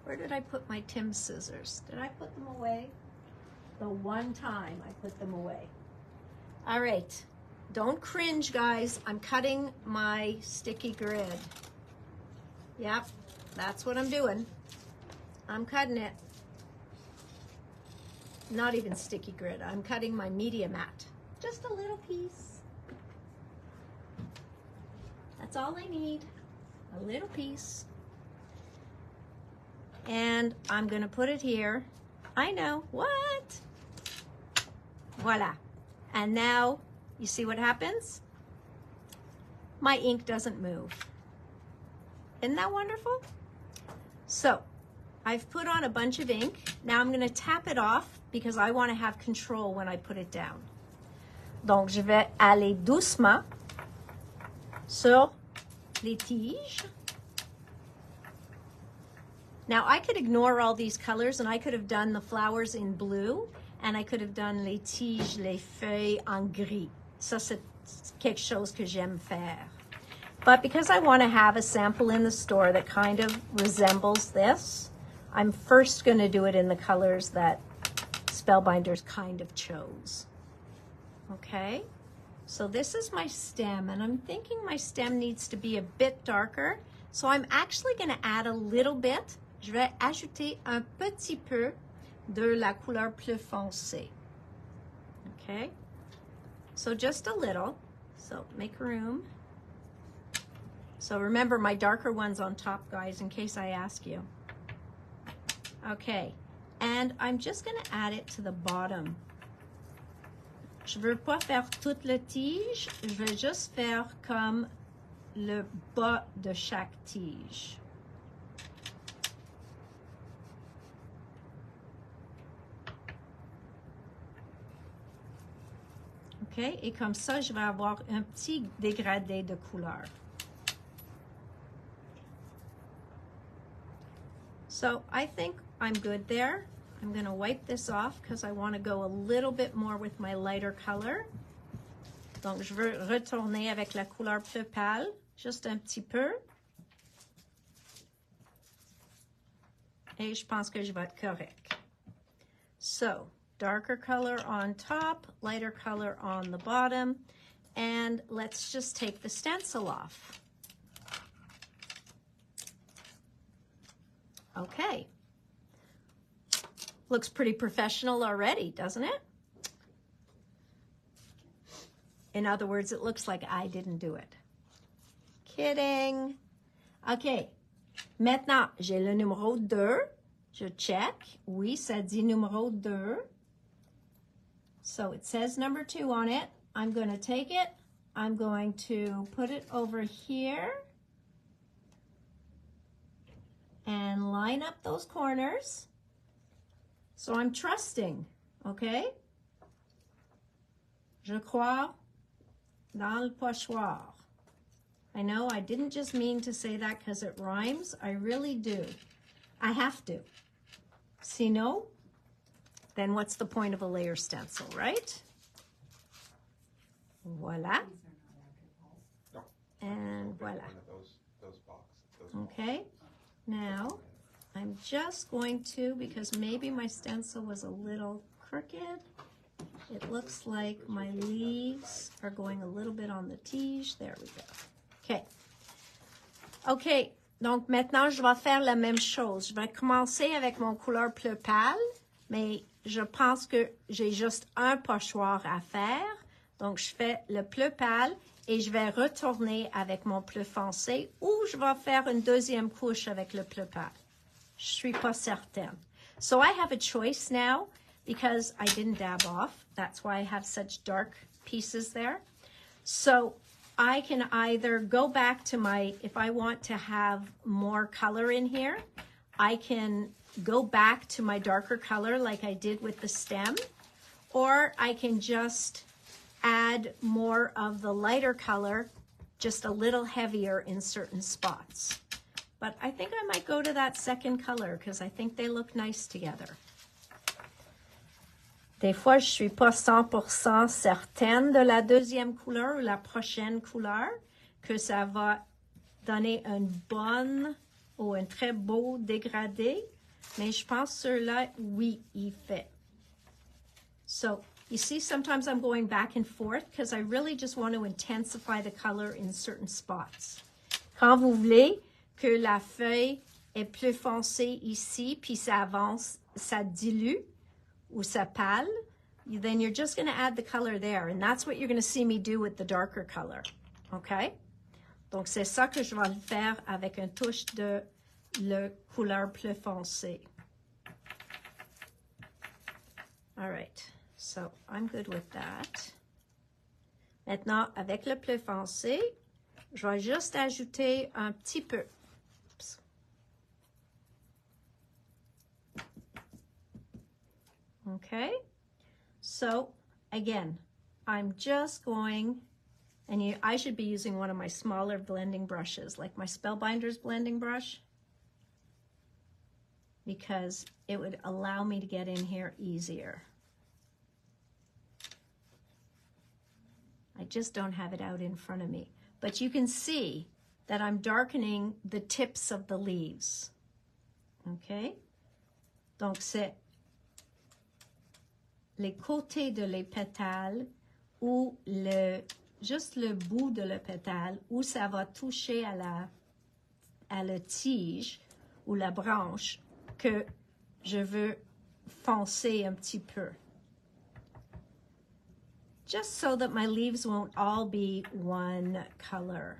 Where did I put my Tim scissors? Did I put them away? The one time I put them away. All right. Don't cringe, guys. I'm cutting my sticky grid. Yep, that's what I'm doing. I'm cutting it. Not even sticky grid. I'm cutting my media mat. Just a little piece. That's all I need. A little piece. And I'm going to put it here. I know. What? Voila. And now, you see what happens? My ink doesn't move. Isn't that wonderful? So, I've put on a bunch of ink. Now I'm going to tap it off because I want to have control when I put it down. Donc, je vais aller doucement sur les tiges. Now, I could ignore all these colors and I could have done the flowers in blue and I could have done les tiges, les feuilles en gris. Ça, c'est quelque chose que j'aime faire. But because I want to have a sample in the store that kind of resembles this, I'm first going to do it in the colors that Spellbinders kind of chose. Okay, so this is my stem, and I'm thinking my stem needs to be a bit darker. So I'm actually going to add a little bit. Je vais ajouter un petit peu de la couleur plus foncée. Okay, so just a little. So make room. So remember my darker one's on top, guys, in case I ask you. Okay, and I'm just going to add it to the bottom. Je veux pas faire toute la tige, je vais juste faire comme le bas de chaque tige. OK, et comme ça, je vais avoir un petit dégradé de couleur. So I think I'm good there. I'm going to wipe this off because I want to go a little bit more with my lighter color. Donc, je veux retourner avec la couleur plus pâle, juste un petit peu. Et je pense que je vais être correct. So, darker color on top, lighter color on the bottom, and let's just take the stencil off. Okay. Looks pretty professional already, doesn't it? In other words, it looks like I didn't do it. Kidding. OK. Maintenant, j'ai le numéro 2. Je check. Oui, ça dit numéro 2. So it says number 2 on it. I'm going to take it. I'm going to put it over here. And line up those corners. So I'm trusting, okay? Je crois dans le pochoir. I know I didn't just mean to say that because it rhymes. I really do. I have to. Sinon, then what's the point of a layer stencil, right? Voila. And voila. Okay. Now, I'm just going to, because maybe my stencil was a little crooked, it looks like my leaves are going a little bit on the tige. There we go. Okay. OK. Donc, maintenant, je vais faire la même chose. Je vais commencer avec mon couleur bleu pâle, mais je pense que j'ai juste un pochoir à faire. Donc, je fais le bleu pâle et je vais retourner avec mon bleu foncé ou je vais faire une deuxième couche avec le bleu pâle. Je suis pas certaine. So, I have a choice now because I didn't dab off. That's why I have such dark pieces there. So, I can either go back to my, if I want to have more color in here, I can go back to my darker color like I did with the stem, or I can just add more of the lighter color, just a little heavier in certain spots. But I think I might go to that second color because I think they look nice together. Des fois, je suis pas 100% certaine de la deuxième couleur ou la prochaine couleur, que ça va donner une bonne ou un très beau dégradé, mais je pense ceux-là, oui, il fait. So, you see, sometimes I'm going back and forth because I really just want to intensify the color in certain spots. Quand vous voulez que la feuille est plus foncée ici, puis ça avance, ça dilue, ou ça pâle, then you're just going to add the color there. And that's what you're going to see me do with the darker color. Okay? Donc, c'est ça que je vais faire avec une touche de le couleur plus foncé. All right. So, I'm good with that. Maintenant, avec le plus foncé, je vais juste ajouter un petit peu. Oops. Okay, so again, I'm just going, and I should be using one of my smaller blending brushes, like my Spellbinders blending brush, because it would allow me to get in here easier. I just don't have it out in front of me. But you can see that I'm darkening the tips of the leaves. Okay, donc c'est les côtés de les pétales ou juste le bout de le pétale où ça va toucher à la tige ou la branche que je veux foncer un petit peu. Just so that my leaves won't all be one color,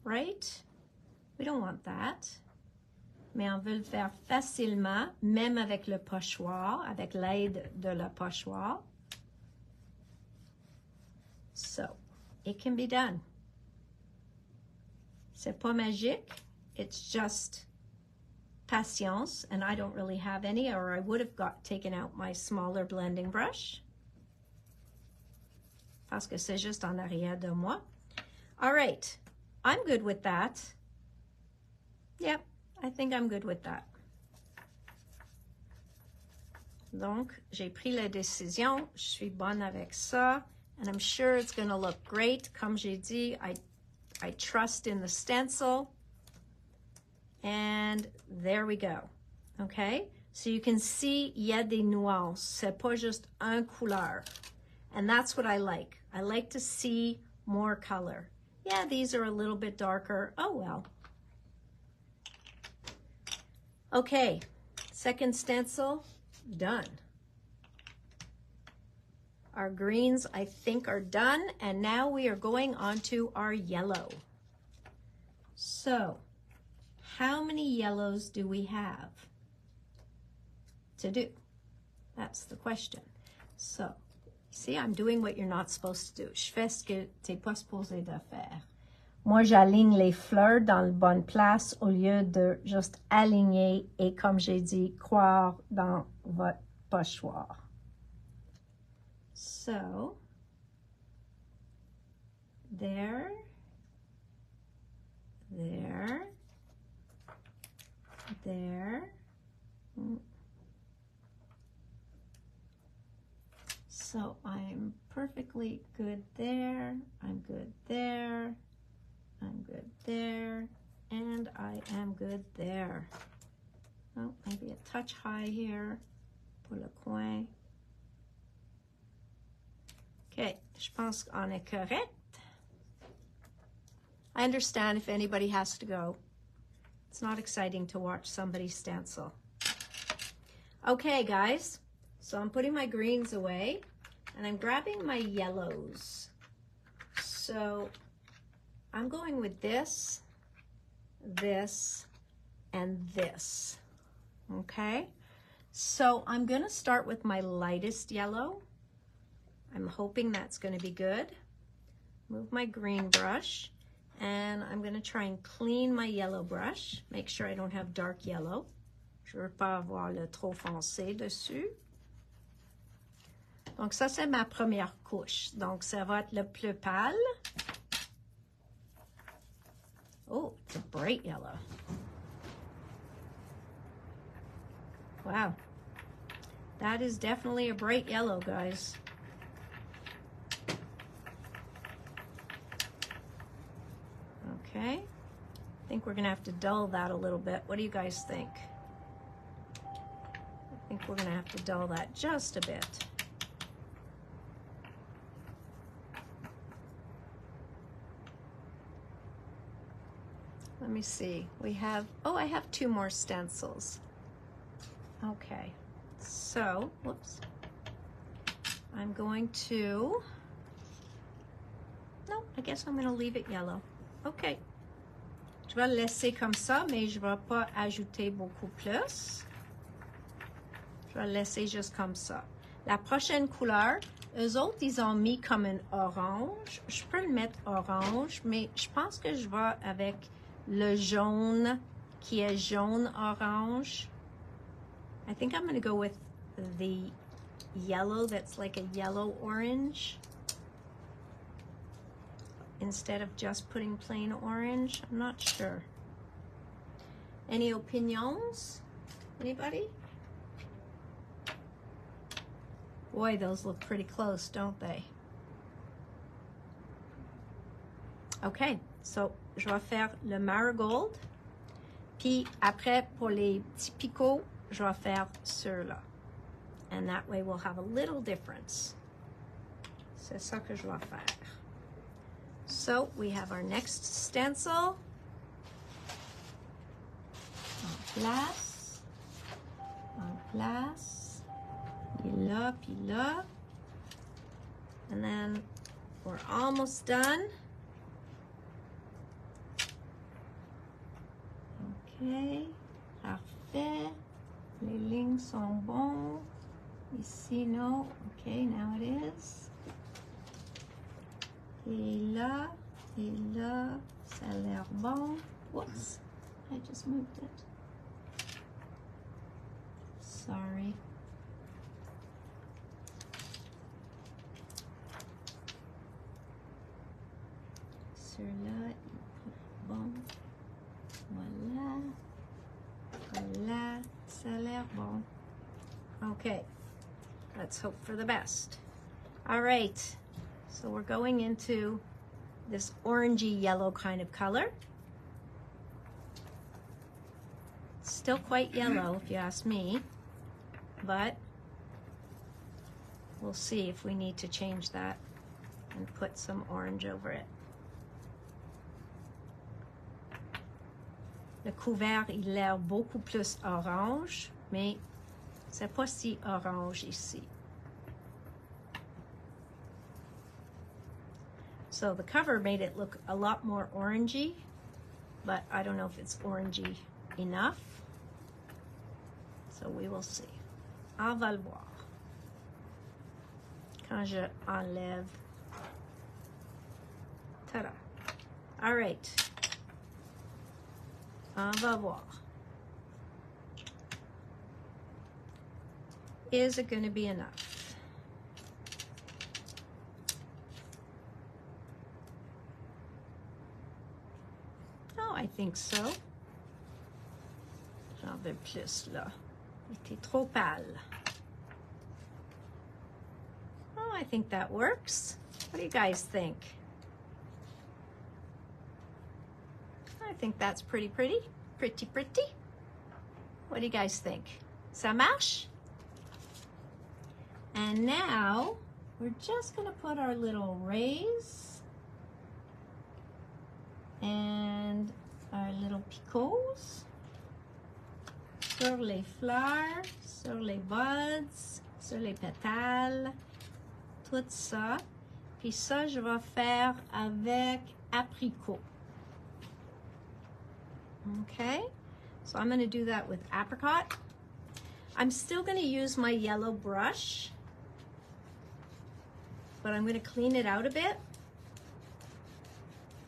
right? We don't want that. Mais on veut le faire facilement, même avec le pochoir, avec l'aide de la pochoir. So, it can be done. C'est pas magique, it's just patience, and I don't really have any, or I would have taken out my smaller blending brush. Parce que c'est juste en arrière de moi. All right, I'm good with that. Yep. I think I'm good with that. Donc, j'ai pris la décision. Je suis bonne avec ça. And I'm sure it's going to look great. Comme j'ai dit, I trust in the stencil. And there we go. Okay? So you can see, il y a des nuances. C'est pas juste un couleur. And that's what I like. I like to see more color. Yeah, these are a little bit darker. Oh, well. Okay, second stencil, done. Our greens, I think, are done, and now we are going on to our yellow. So, how many yellows do we have to do? That's the question. So, see, I'm doing what you're not supposed to do. Je fais ce que t'es pas supposé de faire. Moi, j'aligne les fleurs dans la bonne place au lieu de juste aligner et, comme j'ai dit, croire dans votre pochoir. So, there, there, there. So I'm perfectly good there, I'm good there, I'm good there, and I am good there. Oh, maybe a touch high here pour le coin. Okay, je pense qu'on est correct. I understand if anybody has to go. It's not exciting to watch somebody stencil. Okay, guys, so I'm putting my greens away and I'm grabbing my yellows. So I'm going with this, this, and this. Okay, so I'm gonna start with my lightest yellow. I'm hoping that's gonna be good. Move my green brush, and I'm gonna try and clean my yellow brush. Make sure I don't have dark yellow. Je veux pas avoir le trop foncé dessus. Donc ça, c'est ma première couche. Donc ça va être le plus pâle. Oh, it's a bright yellow. Wow, that is definitely a bright yellow, guys. Okay, I think we're gonna have to dull that a little bit. What do you guys think? I think we're gonna have to dull that just a bit. Let me see, we have, oh, I have 2 more stencils. Okay, so, whoops, I'm going to, no, I guess I'm going to leave it yellow. Okay, je vais le laisser comme ça, mais je ne vais pas ajouter beaucoup plus. Je vais le laisser juste comme ça. La prochaine couleur, eux autres, ils ont mis comme un orange. Je peux le mettre orange, mais je pense que je vais avec le jaune qui est jaune-orange. I think I'm going to go with the yellow that's like a yellow-orange instead of just putting plain orange. I'm not sure. Any opinions? Anybody? Boy, those look pretty close, don't they? Okay, so je vais faire le marigold. Puis après, pour les petits picots, je vais faire ceux-là. And that way we'll have a little difference. C'est ça que je vais faire. So we have our next stencil. En place. En place. Puis là, puis là. And then we're almost done. Okay, parfait. Les lignes sont bons. Ici, no. Okay, now it is. Et là, ça a l'air bon. Whoops, I just moved it. Sorry. Celui-là, bon. Voilà. Voilà, ça a l'air bon. Okay, let's hope for the best. All right, so we're going into this orangey yellow kind of color. It's still quite yellow if you ask me, but we'll see if we need to change that and put some orange over it. Le couvert, il a l'air beaucoup plus orange, mais c'est pas si orange ici. So the cover made it look a lot more orangey, but I don't know if it's orangey enough. So we will see. On va le voir. Quand je enlève. Ta-da. All right. On va voir. Is it going to be enough? I think so. J'en veux plus là. Il était trop pâle. Oh, I think that works. What do you guys think? I think that's pretty. Pretty. What do you guys think? Ça marche? And now we're just gonna put our little rays and our little picots sur les fleurs, sur les buds, sur les pétales, tout ça. Puis ça, je vais faire avec apricot. Okay, so I'm going to do that with apricot. I'm still going to use my yellow brush, but I'm going to clean it out a bit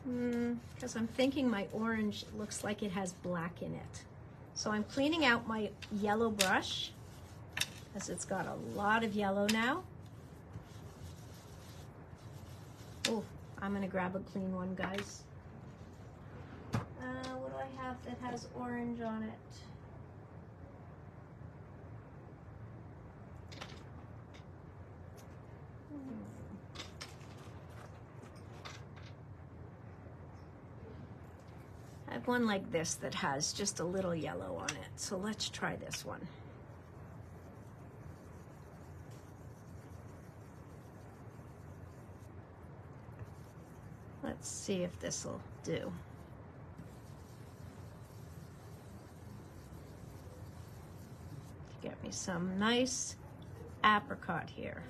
because I'm thinking my orange looks like it has black in it. So I'm cleaning out my yellow brush because it's got a lot of yellow now. Oh, I'm going to grab a clean one, guys. What do I have that has orange on it? I have one like this that has just a little yellow on it. So let's try this one. Let's see if this will do. Get me some nice apricot here.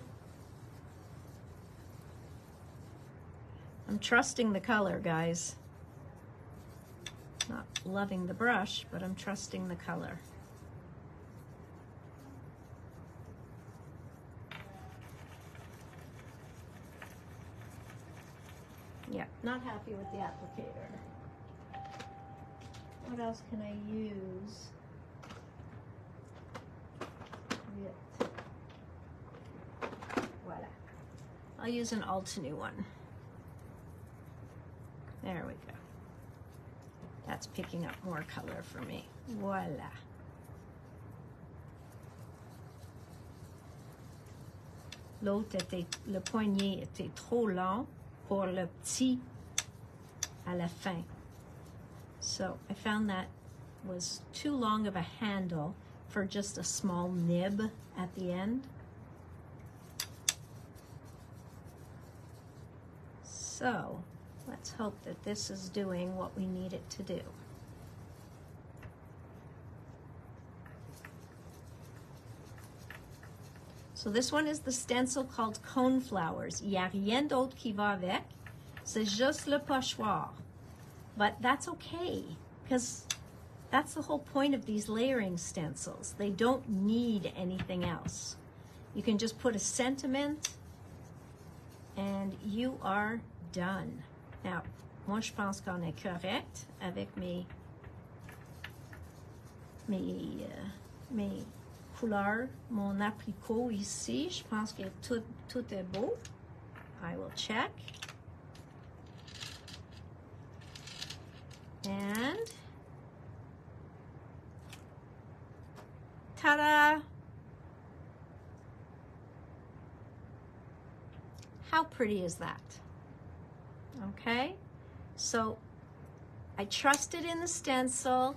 I'm trusting the color, guys. Not loving the brush, but I'm trusting the color. Yeah, not happy with the applicator. What else can I use? Voila. I'll use an Altenew one. There we go. That's picking up more color for me. Voila. L'autre était, le poignet était trop long pour le petit à la fin. So I found that was too long of a handle for just a small nib at the end. So let's hope that this is doing what we need it to do. So this one is the stencil called Coneflowers. Il n'y a rien d'autre qui va avec. C'est juste le pochoir. But that's okay, because that's the whole point of these layering stencils. They don't need anything else. You can just put a sentiment and you are done. Now, moi je pense qu'on est correct avec mes couleurs, mon apricot ici. Je pense que tout est beau. I will check. And ta-da! How pretty is that? Okay, so I trusted in the stencil.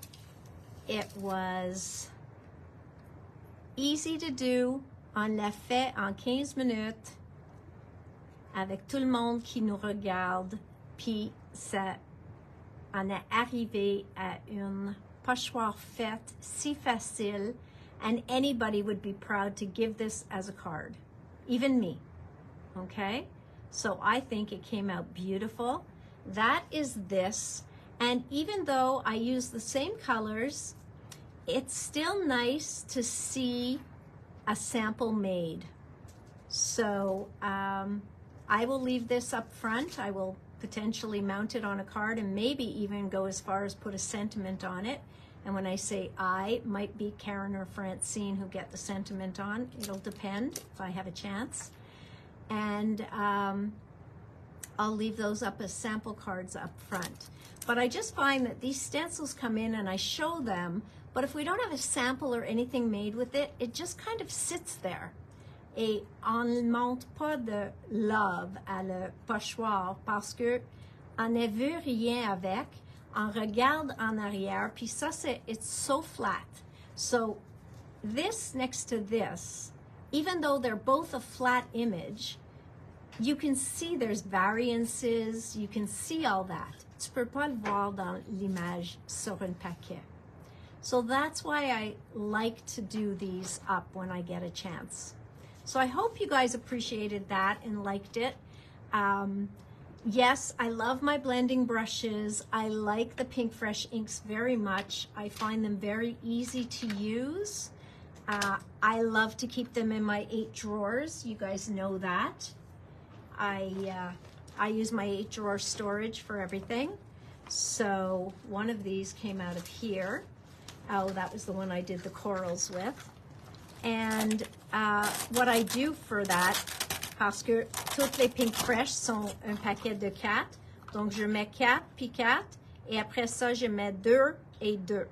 It was easy to do. On l'a fait en 15 minutes avec tout le monde qui nous regarde. Puis ça, on est arrivé à une pochoir faite si facile, and anybody would be proud to give this as a card, even me. Okay, so I think it came out beautiful. That is this, and even though I use the same colors, it's still nice to see a sample made. So I will leave this up front. I will potentially mount it on a card and maybe even go as far as put a sentiment on it. And when I say I, might be Karen or Francine who get the sentiment on. It'll depend if I have a chance. And I'll leave those up as sample cards up front. But I just find that these stencils come in and I show them, but if we don't have a sample or anything made with it, it just kind of sits there. Et on ne monte pas de love à le pochoir parce que on ne veut rien avec. On regarde en arrière, puis ça it's so flat. So this next to this, even though they're both a flat image, you can see there's variances, you can see all that. Tu peux pas le voir dans l'image sur un paquet. So that's why I like to do these up when I get a chance. So I hope you guys appreciated that and liked it. Yes, I love my blending brushes. I like the Pink Fresh inks very much. I find them very easy to use. I love to keep them in my 8 drawers. You guys know that. I use my 8 drawer storage for everything. So one of these came out of here. Oh, that was the one I did the corals with. And what I do for that, parce que toutes les Pink Fresh sont un paquet de 4. Donc je mets 4 puis 4. Et après ça, je mets 2 et 2.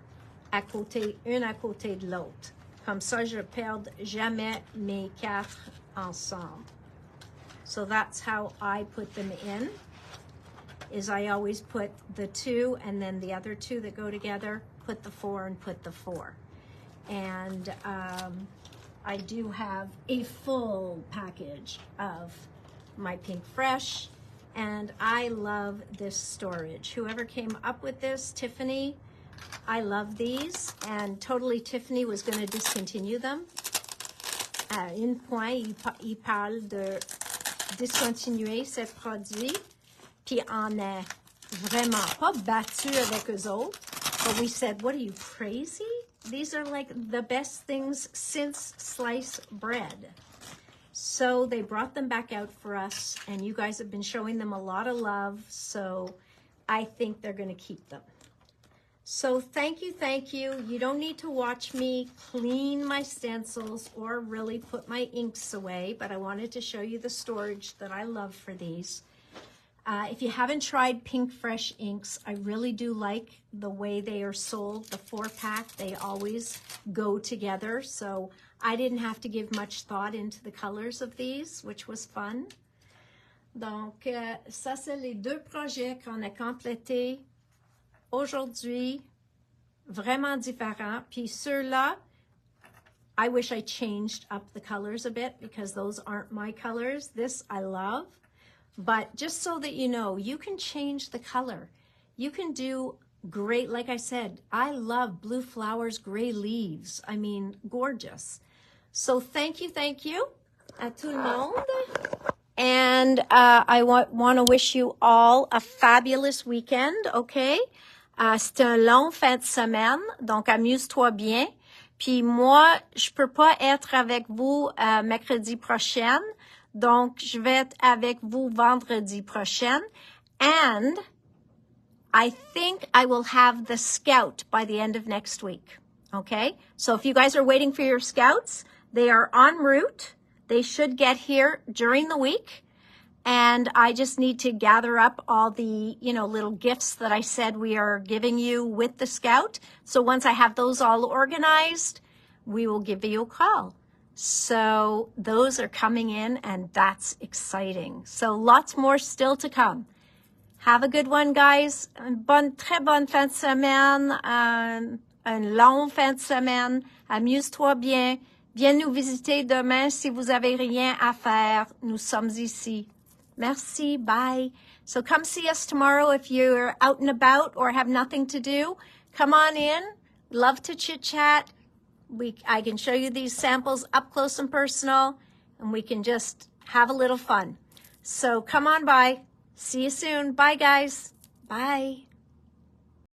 À côté, une à côté de l'autre. Comme ça, je ne perds jamais mes 4 ensemble. So that's how I put them in, is I always put the 2 and then the other 2 that go together, put the 4 and put the 4. And I do have a full package of my Pink Fresh, and I love this storage. Whoever came up with this, Tiffany, I love these, and totally Tiffany was going to discontinue them. À une point, il parle de discontinuer ces produits, puis on est vraiment pas battu avec eux autres, but we said, what are you, crazy? These are like the best things since sliced bread. So they brought them back out for us, and you guys have been showing them a lot of love, so I think they're going to keep them. So thank you, thank you. You don't need to watch me clean my stencils or really put my inks away, but I wanted to show you the storage that I love for these. If you haven't tried Pink Fresh inks, I really do like the way they are sold, the 4-pack. They always go together, so I didn't have to give much thought into the colors of these, which was fun. Donc, ça, c'est les 2 projets qu'on a complétés aujourd'hui, vraiment différents. Puis ceux-là, I wish I changed up the colors a bit because those aren't my colors. This I love. But just so that you know, you can change the color. You can do great, like I said, I love blue flowers, gray leaves. I mean, gorgeous. So thank you à tout le monde. And I want to wish you all a fabulous weekend, okay? C'est un long fin de semaine, donc amuse-toi bien. Puis moi, je peux pas être avec vous mercredi prochain. Donc, je vais être avec vous vendredi prochain. And I think I will have the scout by the end of next week. Okay? So if you guys are waiting for your scouts, they are en route. They should get here during the week. And I just need to gather up all the, little gifts that I said we are giving you with the scout. So once I have those all organized, we will give you a call. So those are coming in, and that's exciting. So lots more still to come. Have a good one, guys. Très bonne fin de semaine. Un long fin de semaine. Amuse-toi bien. Viens nous visiter demain si vous avez rien à faire. Nous sommes ici. Merci. Bye. So come see us tomorrow if you're out and about or have nothing to do. Come on in. Love to chit-chat. I can show you these samples up close and personal, and we can just have a little fun. So come on by. See you soon. Bye, guys. Bye.